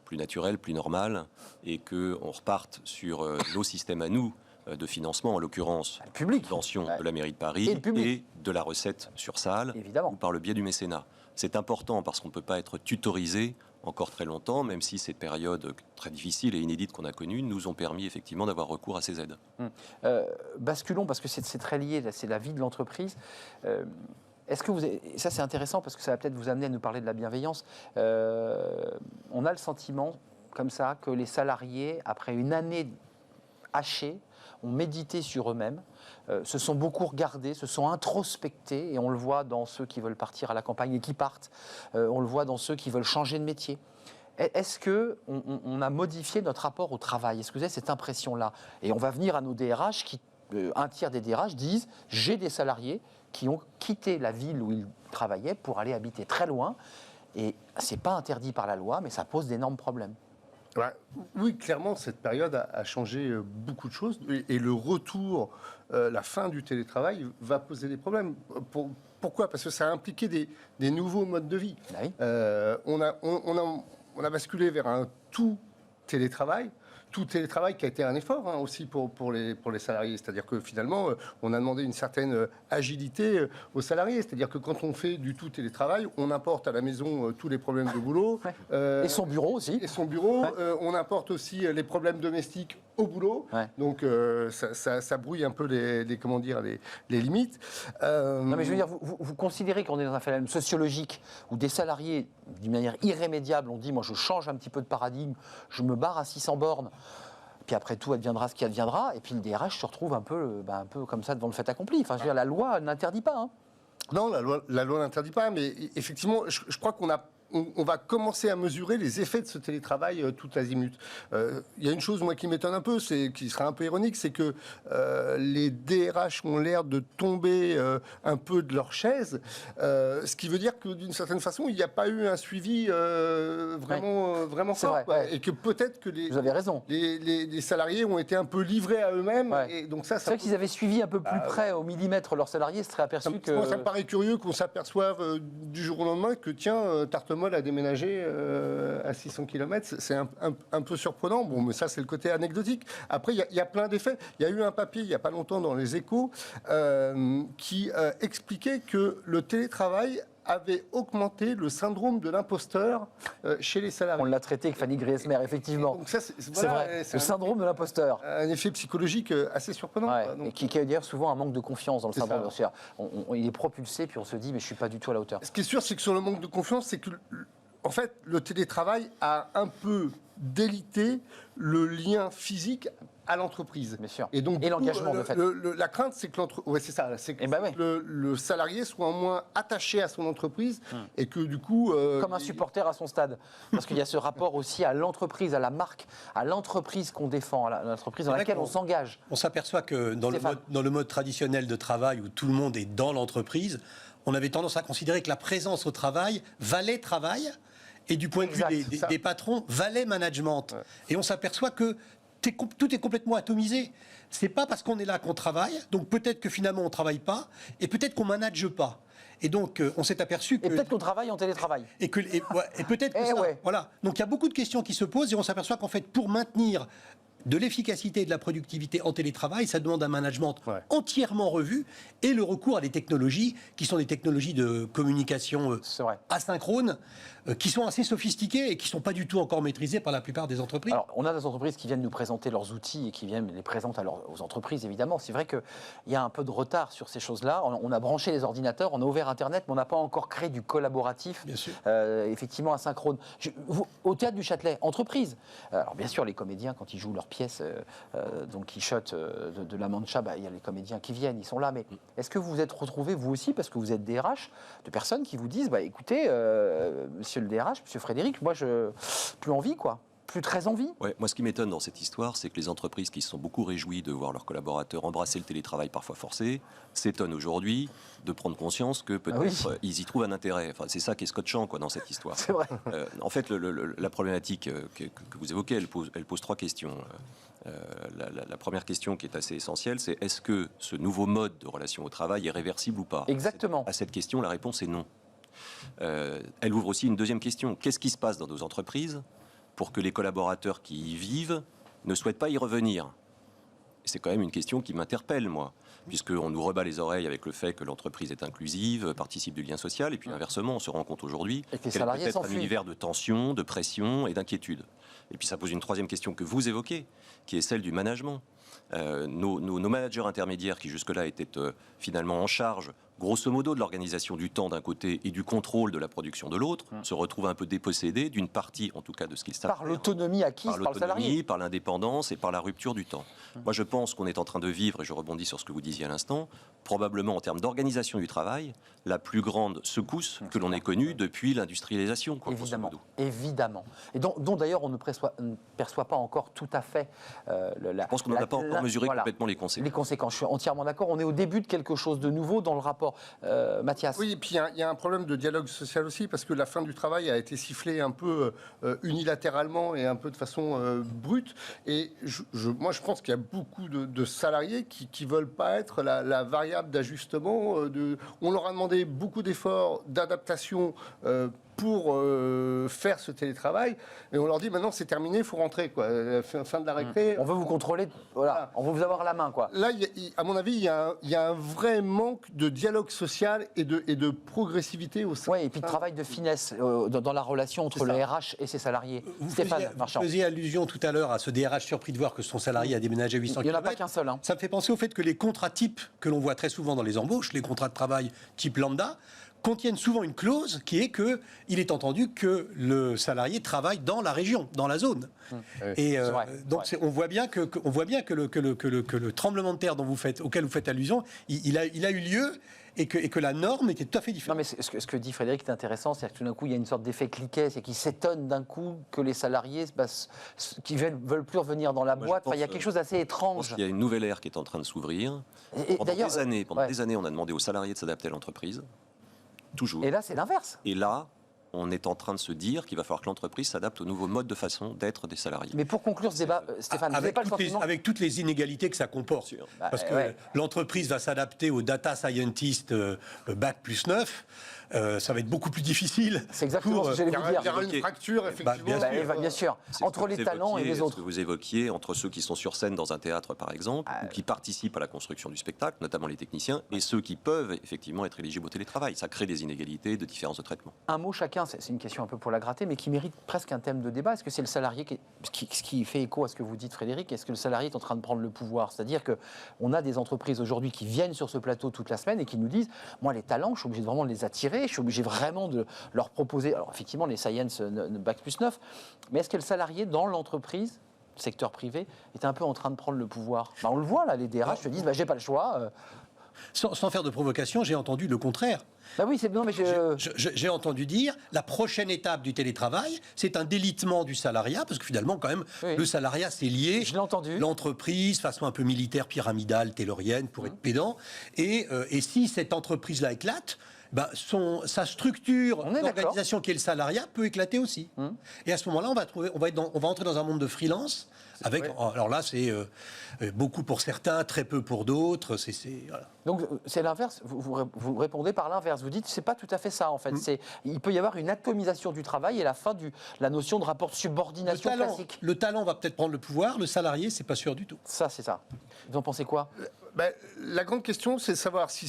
plus naturel, plus normal, et qu'on reparte sur nos systèmes à nous de financement, en l'occurrence, subvention de la mairie de Paris et de la recette sur salle, ou par le biais du mécénat. C'est important parce qu'on ne peut pas être tutorisé encore très longtemps, même si ces périodes très difficiles et inédites qu'on a connues nous ont permis effectivement d'avoir recours à ces aides. Basculons, parce que c'est très lié, c'est la vie de l'entreprise. Est-ce que ça c'est intéressant parce que ça va peut-être vous amener à nous parler de la bienveillance. On a le sentiment, comme ça, que les salariés, après une année hachée, ont médité sur eux-mêmes, se sont beaucoup regardés, se sont introspectés, et on le voit dans ceux qui veulent partir à la campagne et qui partent, on le voit dans ceux qui veulent changer de métier. Est-ce qu'on a modifié notre rapport au travail? Est-ce que vous avez cette impression-là? Et on va venir à nos DRH, un tiers des DRH disent « j'ai des salariés qui ont quitté la ville où ils travaillaient pour aller habiter très loin, et ce n'est pas interdit par la loi, mais ça pose d'énormes problèmes ». Oui, clairement, cette période a changé beaucoup de choses. Et le retour, la fin du télétravail va poser des problèmes. Pourquoi? Parce que ça a impliqué des nouveaux modes de vie. Oui. On a basculé vers un tout télétravail qui a été un effort aussi pour les salariés. C'est-à-dire que finalement, on a demandé une certaine agilité aux salariés. C'est-à-dire que quand on fait du tout télétravail, on importe à la maison tous les problèmes de boulot. Et son bureau aussi. Et son bureau. On importe aussi les problèmes domestiques au boulot. Ouais. Donc ça brouille un peu les limites. Non mais je veux dire, vous considérez qu'on est dans un phénomène sociologique où des salariés, d'une manière irrémédiable, ont dit « moi je change un petit peu de paradigme, je me barre à 600 bornes ». Puis après tout adviendra ce qui adviendra, et puis le DRH se retrouve un peu comme ça devant le fait accompli. Enfin, je veux dire, la loi n'interdit pas. Hein. Non, la loi n'interdit pas, mais effectivement, je crois on va commencer à mesurer les effets de ce télétravail tout azimut. Il y a une chose, moi, qui m'étonne un peu, qui sera un peu ironique, c'est que les DRH ont l'air de tomber un peu de leur chaise, ce qui veut dire que, d'une certaine façon, il n'y a pas eu un suivi vraiment fort. Vrai. Et que peut-être que vous avez raison. Les salariés ont été un peu livrés à eux-mêmes. Et donc ça c'est vrai qu'ils avaient suivi un peu plus près, au millimètre, leurs salariés, se seraient aperçus que... Moi, ça me paraît curieux qu'on s'aperçoive du jour au lendemain que, tiens, Tartemar Moll a déménagé à 600 km. C'est un peu surprenant. Bon, mais ça, c'est le côté anecdotique. Après, il y a plein d'effets. Il y a eu un papier, il n'y a pas longtemps, dans les Échos, qui expliquait que le télétravail avait augmenté le syndrome de l'imposteur chez les salariés. On l'a traité avec Fanny Griesmer, effectivement. Donc ça, c'est vrai, le syndrome de l'imposteur. Un effet psychologique assez surprenant. Ouais, quoi. Donc, et qui a d'ailleurs souvent un manque de confiance dans le C'est syndrome ça. de l'imposteur. Il est propulsé, puis on se dit, mais je ne suis pas du tout à la hauteur. ce qui est sûr, c'est que sur le manque de confiance, c'est que en fait, le télétravail a un peu délité le lien physique à l'entreprise. Bien sûr. Et donc, Et l'engagement, de fait. la crainte, c'est que c'est ça, c'est que Eh ben ouais. le salarié soit moins attaché à son entreprise et que du coup, Comme un supporter à son stade. Parce qu'il y a ce rapport aussi à l'entreprise, à la marque, à l'entreprise qu'on défend, à l'entreprise dans C'est vrai laquelle qu'on- on s'engage. On s'aperçoit que dans Stéphane. le mode traditionnel de travail où tout le monde est dans l'entreprise, on avait tendance à considérer que la présence au travail valait travail et du point de Exact, vue ça. des patrons valait management. Et on s'aperçoit que tout est complètement atomisé. C'est pas parce qu'on est là qu'on travaille, donc peut-être que finalement on travaille pas et peut-être qu'on manage pas. Et donc on s'est aperçu que Et peut-être qu'on travaille en télétravail. et peut-être que Eh ça. ouais. Voilà. Donc il y a beaucoup de questions qui se posent et on s'aperçoit qu'en fait, pour maintenir de l'efficacité et de la productivité en télétravail, ça demande un management entièrement revu et le recours à des technologies qui sont des technologies de communication C'est vrai. asynchrone, qui sont assez sophistiquées et qui ne sont pas du tout encore maîtrisées par la plupart des entreprises. Alors, on a des entreprises qui viennent nous présenter leurs outils et qui viennent les présenter aux entreprises, évidemment. C'est vrai qu'il y a un peu de retard sur ces choses-là. On a branché les ordinateurs, on a ouvert Internet, mais on n'a pas encore créé du collaboratif, Bien sûr. effectivement asynchrone. Au Théâtre du Châtelet, entreprise. Alors, bien sûr, les comédiens, quand ils jouent leur pièce, Don Quichotte de La Mancha, il y a les comédiens qui viennent, ils sont là. Mais est-ce que vous vous êtes retrouvés, vous aussi, parce que vous êtes DRH, de personnes qui vous disent, écoutez, monsieur le DRH, monsieur Frédéric, moi, plus envie, quoi. Plus très envie. Ouais, moi, ce qui m'étonne dans cette histoire, c'est que les entreprises qui se sont beaucoup réjouies de voir leurs collaborateurs embrasser le télétravail parfois forcé s'étonnent aujourd'hui de prendre conscience que peut-être ils y trouvent un intérêt. Enfin, c'est ça qui est scotchant dans cette histoire. C'est vrai. En fait, la problématique que vous évoquez, elle pose trois questions. La première question qui est assez essentielle, c'est est-ce que ce nouveau mode de relation au travail est réversible ou pas ? Exactement. À cette question, la réponse est non. Elle ouvre aussi une deuxième question. Qu'est-ce qui se passe dans nos entreprises pour que les collaborateurs qui y vivent ne souhaitent pas y revenir? Et c'est quand même une question qui m'interpelle, moi, puisqu'on nous rebat les oreilles avec le fait que l'entreprise est inclusive, participe du lien social, et puis inversement, on se rend compte aujourd'hui Et que les qu'elle salariés peut être un s'enfuient. univers de tension, de pression et d'inquiétude. Et puis ça pose une troisième question que vous évoquez, qui est celle du management. Nos managers intermédiaires qui jusque-là étaient finalement en charge, grosso modo, de l'organisation du temps d'un côté et du contrôle de la production de l'autre, se retrouvent un peu dépossédés d'une partie, en tout cas, de ce qu'ils savent Par faire. l'autonomie acquise par le salarié. Par l'indépendance et par la rupture du temps. Moi, je pense qu'on est en train de vivre, et je rebondis sur ce que vous disiez à l'instant, probablement en termes d'organisation du travail, la plus grande secousse que l'on ait connue depuis l'industrialisation. Grosso Évidemment, modo. évidemment. Et dont d'ailleurs on ne perçoit pas encore tout à fait Je pense qu'on n'a pas encore mesuré complètement les conséquences. Les conséquences, je suis entièrement d'accord. On est au début de quelque chose de nouveau dans le rapport. Mathias. Oui, et puis il y a un problème de dialogue social aussi, parce que la fin du travail a été sifflée un peu unilatéralement et un peu de façon brute. Et moi, je pense qu'il y a beaucoup de salariés qui ne veulent pas être la variable d'ajustement. On leur a demandé beaucoup d'efforts, d'adaptation pour faire ce télétravail, et on leur dit maintenant c'est terminé, il faut rentrer, quoi. Fin de la récré. On veut vous contrôler, voilà. On veut vous avoir la main, quoi. Là, à mon avis, il y a un vrai manque de dialogue social et de progressivité au sein. Oui, et puis de travail de finesse dans la relation entre le RH et ses salariés. Stéphane Marchand. Vous faisiez allusion tout à l'heure à ce DRH surpris de voir que son salarié a déménagé à 800 Il n'y en a km. pas qu'un seul. Hein. Ça me fait penser au fait que les contrats types que l'on voit très souvent dans les embauches, les contrats de travail type lambda, contiennent souvent une clause qui est qu'il est entendu que le salarié travaille dans la région, dans la zone. Et vrai, donc on voit bien que le tremblement de terre auquel vous faites allusion, il a eu lieu et que la norme était tout à fait différente. Non, mais ce que dit Frédéric est intéressant, c'est que tout d'un coup, il y a une sorte d'effet cliquet, c'est qu'ils s'étonnent d'un coup que les salariés qui veulent plus revenir dans la boîte. Il y a quelque chose d'assez Je étrange. pense qu'il y a une nouvelle ère qui est en train de s'ouvrir. Et Pendant d'ailleurs, des années, on a demandé aux salariés de s'adapter à l'entreprise. Toujours. Et là, c'est l'inverse. Et là, on est en train de se dire qu'il va falloir que l'entreprise s'adapte au nouveau mode de façon d'être des salariés. Mais pour conclure ce débat, Stéphane, vous n'avez pas le sentiment... Avec toutes les inégalités que ça comporte. Parce que l'entreprise va s'adapter aux data scientists Bac+9. ça va être beaucoup plus difficile. C'est exactement ce que j'allais vous Il dire. y aura une fracture, effectivement. Bien sûr. Entre les talents et les autres. Ce que vous évoquiez, entre ceux qui sont sur scène dans un théâtre, par exemple, ou qui participent à la construction du spectacle, notamment les techniciens, et ceux qui peuvent effectivement être éligibles au télétravail. Ça crée des inégalités, de différences de traitement. Un mot chacun, c'est une question un peu pour la gratter, mais qui mérite presque un thème de débat. Est-ce que c'est le salarié qui fait écho à ce que vous dites, Frédéric? Est-ce que le salarié est en train de prendre le pouvoir? C'est-à-dire qu'on a des entreprises aujourd'hui qui viennent sur ce plateau toute la semaine et qui nous disent, moi les talents, je suis obligé vraiment de les attirer, je suis obligé vraiment de leur proposer, alors effectivement les Science Bac plus 9, mais est-ce que le salarié dans l'entreprise, secteur privé, est un peu en train de prendre le pouvoir? On le voit là, les DRH se disent, j'ai pas le choix. Sans faire de provocation, j'ai entendu le contraire. Oui, c'est non, mais j'ai entendu dire la prochaine étape du télétravail, c'est un délitement du salariat, parce que finalement, quand même, le salariat, c'est lié. Je l'ai entendu. L'entreprise, façon un peu militaire, pyramidale, taylorienne, pour être pédant. Et si cette entreprise-là éclate, sa structure d'organisation qui est le salariat peut éclater aussi. Et à ce moment-là, on va entrer dans un monde de freelance. Alors là, c'est beaucoup pour certains, très peu pour d'autres. Voilà. Donc c'est l'inverse. Vous répondez par l'inverse. Vous dites c'est pas tout à fait ça en fait. Il peut y avoir une atomisation du travail et la fin de la notion de rapport de subordination classique. Le talent va peut-être prendre le pouvoir. Le salarié, c'est pas sûr du tout. Ça, c'est ça. Vous en pensez quoi? La grande question, c'est de savoir si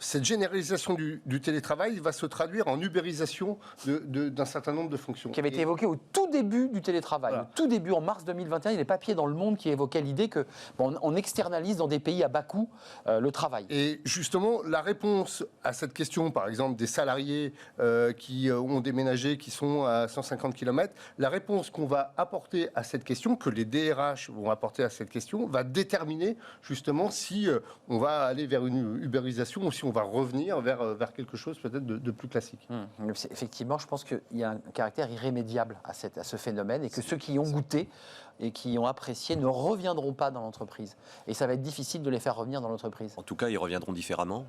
cette généralisation du télétravail va se traduire en ubérisation d'un certain nombre de fonctions. Qui avait été évoqué au tout début du télétravail. Voilà. Au tout début, en mars 2021, il y a des papiers dans Le Monde qui évoquaient l'idée qu'on externalise dans des pays à bas coût le travail. Et justement, la réponse à cette question, par exemple, des salariés qui ont déménagé, qui sont à 150 km, la réponse qu'on va apporter à cette question, que les DRH vont apporter à cette question, va déterminer justement si on va aller vers une ubérisation ou si on va revenir vers quelque chose peut-être de plus classique. Effectivement, je pense qu'il y a un caractère irrémédiable à ce phénomène et que ceux qui y ont goûté et qui ont apprécié ne reviendront pas dans l'entreprise. Et ça va être difficile de les faire revenir dans l'entreprise. En tout cas, ils reviendront différemment.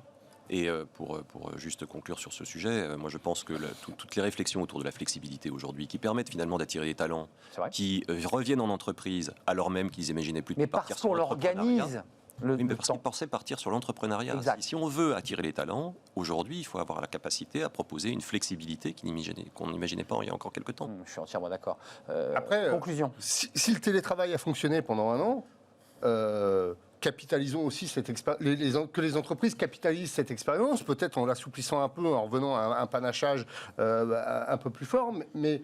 Et pour juste conclure sur ce sujet, moi je pense que toutes les réflexions autour de la flexibilité aujourd'hui, qui permettent finalement d'attirer des talents, qui reviennent en entreprise alors même qu'ils imaginaient plus de partir sur l'entrepreneuriat. Mais parce qu'on l'organise. Parce qu'ils pensaient partir sur l'entrepreneuriat. Si on veut attirer les talents, aujourd'hui, il faut avoir la capacité à proposer une flexibilité qu'on n'imaginait pas il y a encore quelques temps. Je suis entièrement d'accord. Après, conclusion. Si le télétravail a fonctionné pendant un an, capitalisons aussi cette expérience, que les entreprises capitalisent cette expérience, peut-être en l'assouplissant un peu, en revenant à un panachage un peu plus fort, mais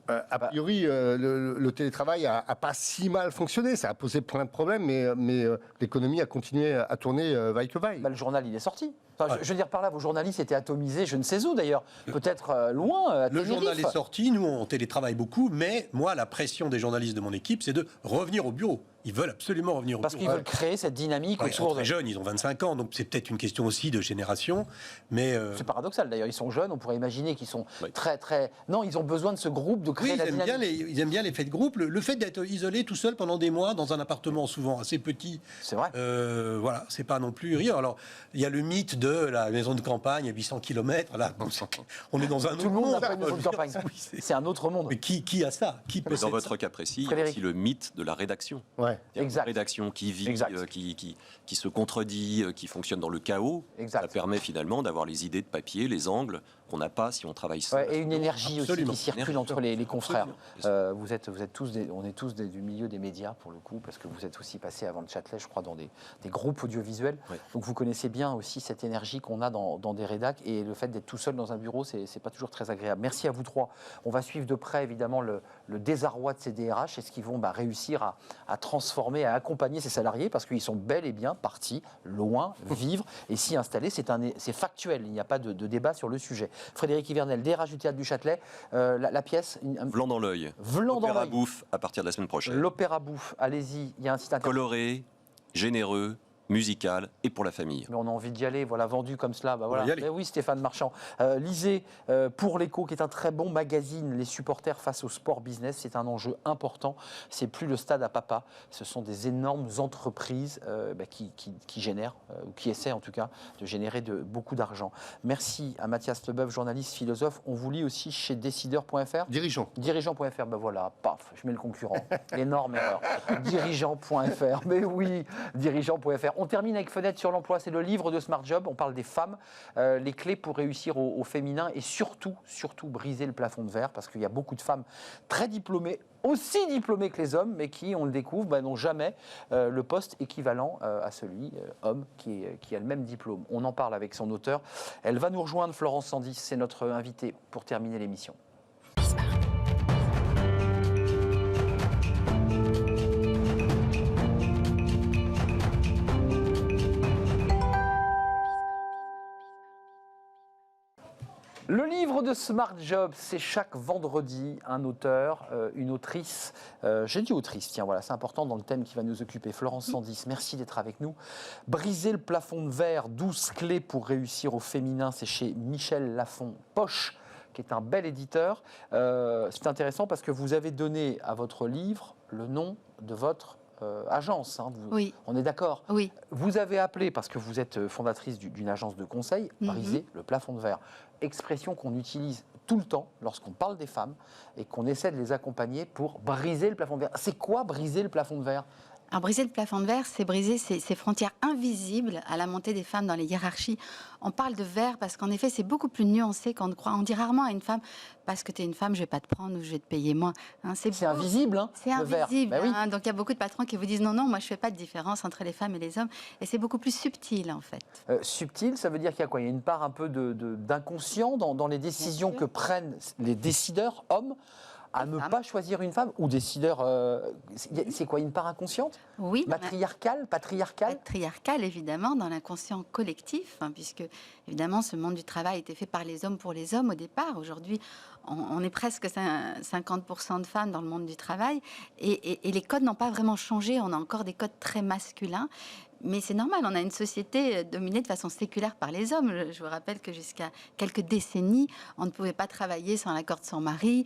a priori, le télétravail n'a pas si mal fonctionné. Ça a posé plein de problèmes, mais l'économie a continué à tourner vaille que vaille. Le journal, il est sorti. Enfin, je veux dire par là, vos journalistes étaient atomisés, je ne sais où d'ailleurs, peut-être loin. Le journal est sorti, nous on télétravaille beaucoup, mais moi la pression des journalistes de mon équipe, c'est de revenir au bureau. Ils veulent absolument revenir au bureau. Parce qu'ils veulent créer cette dynamique autour. Ils sont très jeunes, ils ont 25 ans, donc c'est peut-être une question aussi de génération. Mais c'est paradoxal d'ailleurs, ils sont jeunes, on pourrait imaginer qu'ils sont très... Non, ils ont besoin de ce groupe, de créer la dynamique. Ils aiment bien l'effet de groupe. Le fait d'être isolé tout seul pendant des mois dans un appartement souvent assez petit, c'est vrai. Voilà, c'est pas non plus rire. Alors, il y a le mythe de la maison de campagne à 800 km. Là, on est dans un autre monde. Tout le monde n'a pas une maison de campagne. C'est un autre monde. Mais qui a ça? Qui peut dans votre cas précis, il y a aussi le mythe de la rédaction. Ouais. Exact. Une rédaction qui vit, qui se contredit, qui fonctionne dans le chaos. Exact. Ça permet finalement d'avoir les idées de papier, les angles qu'on n'a pas si on travaille seul. Et une énergie aussi qui circule entre les confrères. On est tous du milieu des médias pour le coup, parce que vous êtes aussi passé avant le Châtelet, je crois, dans des groupes audiovisuels. Oui. Donc vous connaissez bien aussi cette énergie qu'on a dans des rédacs, et le fait d'être tout seul dans un bureau, c'est pas toujours très agréable. Merci à vous trois. On va suivre de près évidemment le désarroi de ces DRH. Est-ce qu'ils vont réussir à transformer, à accompagner ces salariés, parce qu'ils sont bel et bien partis loin, vivre et s'y installer. C'est factuel, il n'y a pas de débat sur le sujet. Frédéric Ivernel, DRH du Théâtre du Châtelet, la pièce... Vlan dans l'œil. L'Opéra Bouffe à partir de la semaine prochaine. L'Opéra Bouffe, allez-y, il y a un site internet. Coloré, généreux, musical et pour la famille. Mais on a envie d'y aller, voilà, vendu comme cela. Voilà. Mais oui, Stéphane Marchand. Lisez Pour l'Écho, qui est un très bon magazine, les supporters face au sport business. C'est un enjeu important. C'est plus le stade à papa. Ce sont des énormes entreprises qui génèrent, ou qui essaient en tout cas, de générer beaucoup d'argent. Merci à Mathias Leboeuf, journaliste, philosophe. On vous lit aussi chez décideur.fr. Dirigeant.fr, voilà, paf, je mets le concurrent. Énorme erreur. Dirigeant.fr, mais oui, dirigeant.fr. On termine avec Fenêtre sur l'emploi, c'est le livre de Smart Job. On parle des femmes, les clés pour réussir au féminin et surtout briser le plafond de verre parce qu'il y a beaucoup de femmes très diplômées, aussi diplômées que les hommes, mais qui, on le découvre, n'ont jamais le poste équivalent à celui homme qui a le même diplôme. On en parle avec son auteur. Elle va nous rejoindre, Florence Sandis, c'est notre invitée pour terminer l'émission. Le livre de Smart Job, c'est chaque vendredi un auteur, une autrice. J'ai dit autrice, tiens, voilà, c'est important dans le thème qui va nous occuper. Florence Sandis, merci d'être avec nous. Briser le plafond de verre, 12 clés pour réussir au féminin, c'est chez Michel Lafon Poche, qui est un bel éditeur. C'est intéressant parce que vous avez donné à votre livre le nom de votre agence. Hein, oui. On est d'accord? Oui. Vous avez appelé, parce que vous êtes fondatrice d'une agence de conseil, briser le plafond de verre. Expression qu'on utilise tout le temps lorsqu'on parle des femmes et qu'on essaie de les accompagner pour briser le plafond de verre. C'est quoi briser le plafond de verre? Alors, briser le plafond de verre, c'est briser ces frontières invisibles à la montée des femmes dans les hiérarchies. On parle de verre parce qu'en effet, c'est beaucoup plus nuancé qu'on ne croit. On dit rarement à une femme, parce que tu es une femme, je ne vais pas te prendre ou je vais te payer moins. Hein, c'est invisible, hein, c'est le verre. invisible. Ben oui. Hein, donc, il y a beaucoup de patrons qui vous disent non, moi, je ne fais pas de différence entre les femmes et les hommes. Et c'est beaucoup plus subtil, en fait. Subtil, ça veut dire qu'il y a quoi? Il y a une part un peu d'inconscient dans les décisions que prennent les décideurs hommes à ne pas choisir une femme ou décideur. C'est quoi, une part inconsciente? Oui. Matriarcale, patriarcale? Patriarcale, évidemment, dans l'inconscient collectif, hein, puisque, évidemment, ce monde du travail était fait par les hommes pour les hommes au départ. Aujourd'hui, on est presque 50% de femmes dans le monde du travail et les codes n'ont pas vraiment changé. On a encore des codes très masculins. Mais c'est normal, on a une société dominée de façon séculaire par les hommes. Je vous rappelle que jusqu'à quelques décennies, on ne pouvait pas travailler sans l'accord de son mari.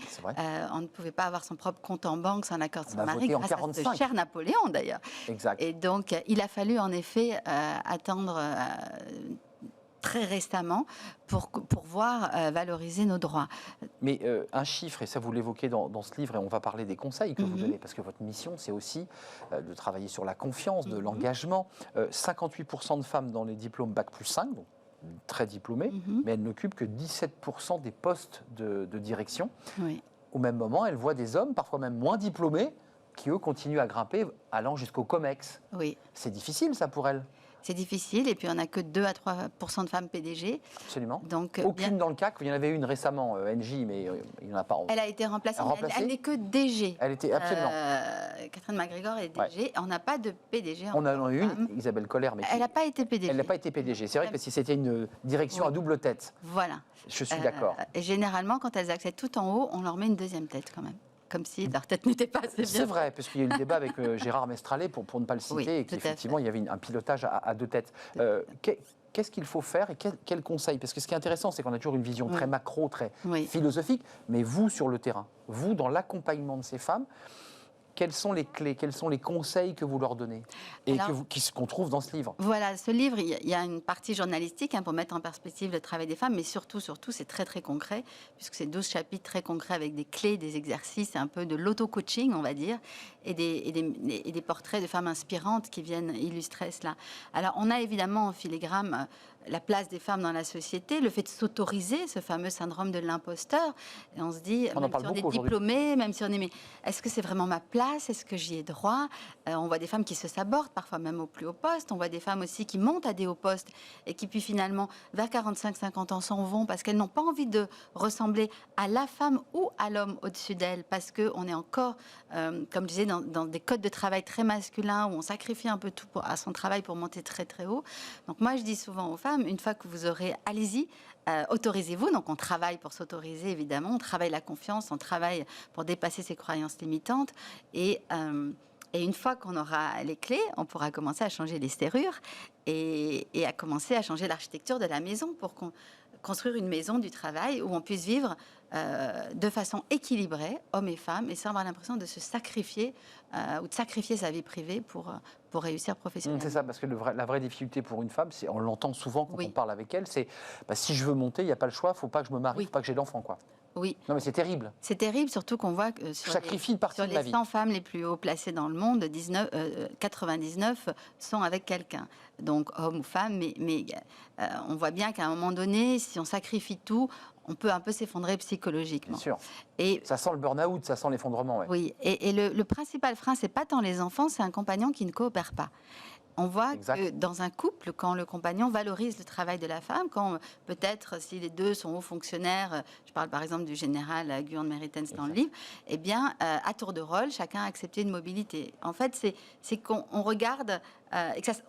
On ne pouvait pas avoir son propre compte en banque sans l'accord de son mari, grâce à ce cher Napoléon d'ailleurs. Exact. Et donc, il a fallu en effet attendre très récemment pour pouvoir valoriser nos droits. Mais un chiffre, et ça vous l'évoquez dans ce livre, et on va parler des conseils que vous donnez, parce que votre mission, c'est aussi de travailler sur la confiance, de l'engagement. 58% de femmes dans les diplômes Bac+5, donc très diplômées, mais elles n'occupent que 17% des postes de direction. Oui. Au même moment, elles voient des hommes, parfois même moins diplômés, qui, eux, continuent à grimper, allant jusqu'au COMEX. Oui. C'est difficile, ça, pour elles. C'est difficile, et puis on n'a que 2 à 3% de femmes PDG. Absolument. Donc, aucune dans le CAC. Il y en avait une récemment, NJ, mais il n'y en a pas. Elle a été remplacée, mais elle n'est que DG. Elle était absolument. Catherine MacGregor est DG. Ouais. On n'a pas de PDG. On en a eu une, Isabelle Koller, mais elle n'a pas été PDG. Elle n'a pas été PDG. C'est vrai que si c'était une direction à double tête. Voilà. Je suis d'accord. Et généralement, quand elles accèdent tout en haut, on leur met une deuxième tête quand même. Comme si leur tête n'était pas assez bien. C'est vrai, parce qu'il y a eu le débat avec Gérard Mestralet, pour ne pas le citer, et qu'effectivement, il y avait un pilotage à 2 têtes. Qu'est-ce qu'il faut faire et quel conseil? Parce que ce qui est intéressant, c'est qu'on a toujours une vision très macro, très philosophique, mais vous, sur le terrain, vous, dans l'accompagnement de ces femmes, quelles sont les clés, quels sont les conseils que vous leur donnez et qu'on trouve dans ce livre? Voilà, ce livre, il y a une partie journalistique pour mettre en perspective le travail des femmes, mais surtout, c'est très très concret, puisque c'est 12 chapitres très concrets avec des clés, des exercices, un peu de l'auto-coaching, on va dire, et des portraits de femmes inspirantes qui viennent illustrer cela. Alors, on a évidemment en filigrane la place des femmes dans la société, le fait de s'autoriser, ce fameux syndrome de l'imposteur. Et on se dit, même si on est diplômé, même si on est... Mais est-ce que c'est vraiment ma place? Est-ce que j'y ai droit? On voit des femmes qui se sabordent, parfois même au plus haut poste. On voit des femmes aussi qui montent à des hauts postes et qui, puis finalement, vers 45-50 ans, s'en vont parce qu'elles n'ont pas envie de ressembler à la femme ou à l'homme au-dessus d'elles. Parce qu'on est encore, comme je disais, dans des codes de travail très masculins où on sacrifie un peu tout à son travail pour monter très très haut. Donc moi, je dis souvent aux femmes, une fois que vous aurez, allez-y, autorisez-vous. Donc on travaille pour s'autoriser, évidemment, on travaille la confiance, on travaille pour dépasser ses croyances limitantes et une fois qu'on aura les clés, on pourra commencer à changer les serrures et à commencer à changer l'architecture de la maison pour construire une maison du travail où on puisse vivre de façon équilibrée, hommes et femmes, et sans avoir l'impression de se sacrifier ou de sacrifier sa vie privée pour réussir professionnellement. C'est ça, parce que la vraie difficulté pour une femme, on l'entend souvent quand on parle avec elle, c'est si je veux monter, il n'y a pas le choix, il ne faut pas que je me marie, il ne faut pas que j'ai d'enfants, quoi. Oui. Non, mais c'est terrible. C'est terrible, surtout qu'on voit que Je sacrifie une partie sur de ma les vie. 100 femmes les plus haut placées dans le monde, 99 sont avec quelqu'un. Donc, homme ou femme, mais on voit bien qu'à un moment donné, si on sacrifie tout, on peut un peu s'effondrer psychologiquement. Bien sûr. Et Ça sent le burn-out, ça sent l'effondrement. Ouais. oui, et le principal frein, c'est pas tant les enfants, c'est un compagnon qui ne coopère pas. On voit Exact. que dans un couple, quand le compagnon valorise le travail de la femme, quand peut-être si les deux sont hauts fonctionnaires, je parle par exemple du général Guyon de Meritens dans le livre, eh bien, à tour de rôle, chacun a accepté une mobilité. En fait, c'est qu'on regarde, et que ça,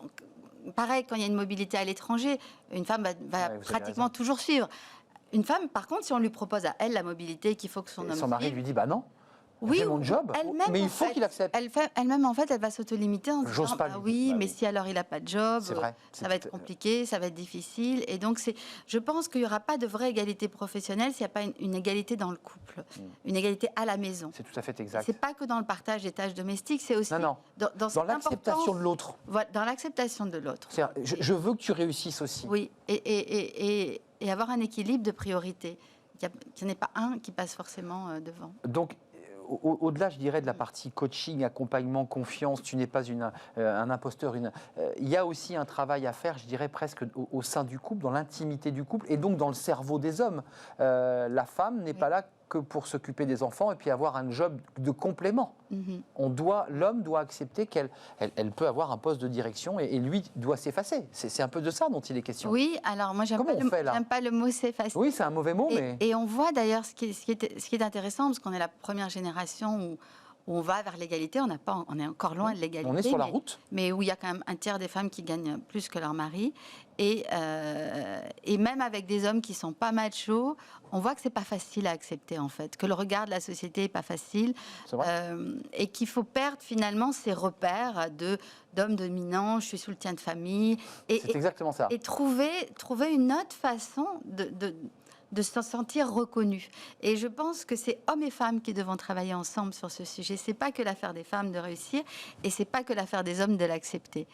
pareil, quand il y a une mobilité à l'étranger, une femme va vous avez pratiquement raison. toujours suivre. Une femme, par contre, si on lui propose à elle la mobilité qu'il faut que son Et homme son mari suive, lui dit bah non. oui, J'ai mon job, elle-même, mais il en faut fait, qu'il accepte. Elle-même, en fait, elle va s'auto-limiter en se J'ose disant pas ah lui oui, dire. Bah mais oui. si alors il n'a pas de job, C'est vrai. ça va être compliqué, ça va être difficile. Et donc, je pense qu'il n'y aura pas de vraie égalité professionnelle s'il n'y a pas une égalité dans le couple, une égalité à la maison. C'est tout à fait exact. C'est pas que dans le partage des tâches domestiques, c'est aussi Non. dans cette l'acceptation importance- de l'autre. Voilà, dans l'acceptation de l'autre. C'est-à-dire, je veux que tu réussisses aussi. Oui, et avoir un équilibre de priorité. Qu'il n'y en ait pas un qui passe forcément devant. Donc, au-delà, je dirais, de la partie coaching, accompagnement, confiance, tu n'es pas un imposteur. Il y a aussi un travail à faire, je dirais, presque au sein du couple, dans l'intimité du couple, et donc dans le cerveau des hommes. La femme n'est pas là que pour s'occuper des enfants et puis avoir un job de complément. L'homme doit accepter qu'elle peut avoir un poste de direction et lui doit s'effacer. C'est un peu de ça dont il est question. Oui, alors moi j'aime pas le mot s'effacer. Oui, c'est un mauvais mot, mais... Et on voit d'ailleurs ce qui est intéressant, parce qu'on est la première génération où on va vers l'égalité, on est encore loin de l'égalité. On est sur la route. Mais où il y a quand même un tiers des femmes qui gagnent plus que leur mari. Et même avec des hommes qui sont pas machos, on voit que c'est pas facile à accepter en fait, que le regard de la société est pas facile, et qu'il faut perdre finalement ces repères d'homme dominant, je suis soutien de famille, C'est exactement ça. et trouver une autre façon de se sentir reconnu. Et je pense que c'est hommes et femmes qui devront travailler ensemble sur ce sujet. C'est pas que l'affaire des femmes de réussir, et c'est pas que l'affaire des hommes de l'accepter,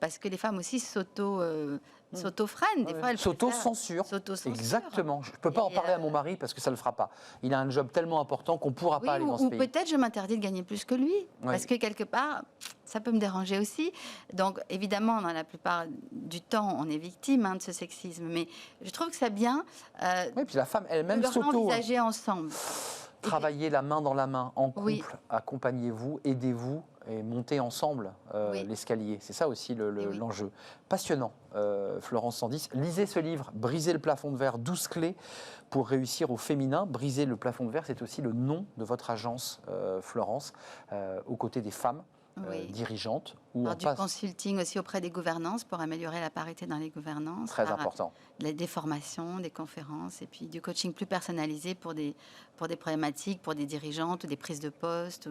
parce que les femmes aussi s'auto-freinent. Des fois, elles S'auto-censure. Exactement. Je ne peux pas en parler à mon mari parce que ça ne le fera pas. Il a un job tellement important qu'on ne pourra pas aller dans ce pays. Ou peut-être je m'interdis de gagner plus que lui, parce que quelque part, ça peut me déranger aussi. Donc évidemment, dans la plupart du temps, on est victime de ce sexisme. Mais je trouve que c'est bien oui, puis la femme elle-même de l'envisager ensemble. Travaillez la main dans la main, en couple, accompagnez-vous, aidez-vous et montez ensemble l'escalier. C'est ça aussi l'enjeu. Passionnant, Florence Sandis. Lisez ce livre, Briser le plafond de verre, 12 clés pour réussir au féminin. Briser le plafond de verre, c'est aussi le nom de votre agence, Florence, aux côtés des femmes. Dirigeantes. Du consulting aussi auprès des gouvernances pour améliorer la parité dans les gouvernances. Très important. Des formations, des conférences et puis du coaching plus personnalisé pour des problématiques, pour des dirigeantes ou des prises de poste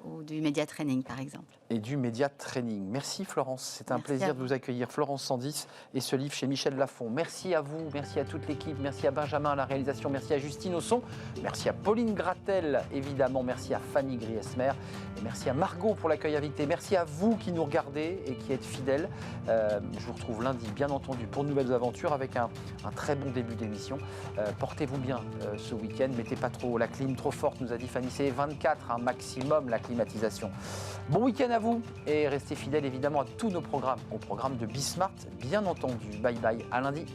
ou du média training par exemple. Et du média training. Merci Florence, c'est un plaisir de vous accueillir. Florence Sandis et ce livre chez Michel Lafon. Merci à vous, merci à toute l'équipe, merci à Benjamin à la réalisation, merci à Justine au son, merci à Pauline Gratel évidemment, merci à Fanny Griesmer et merci à Margot pour l'accueil invité. Merci à vous qui nous regardez et qui êtes fidèles. Je vous retrouve lundi bien entendu pour de nouvelles aventures avec un très bon début d'émission. Portez-vous bien ce week-end, mettez pas trop la clim trop forte, nous a dit Fanny, c'est 24 un maximum la climatisation. Bon week-end à vous et restez fidèles évidemment à tous nos programmes, au programme de Bismart bien entendu. Bye bye, à lundi.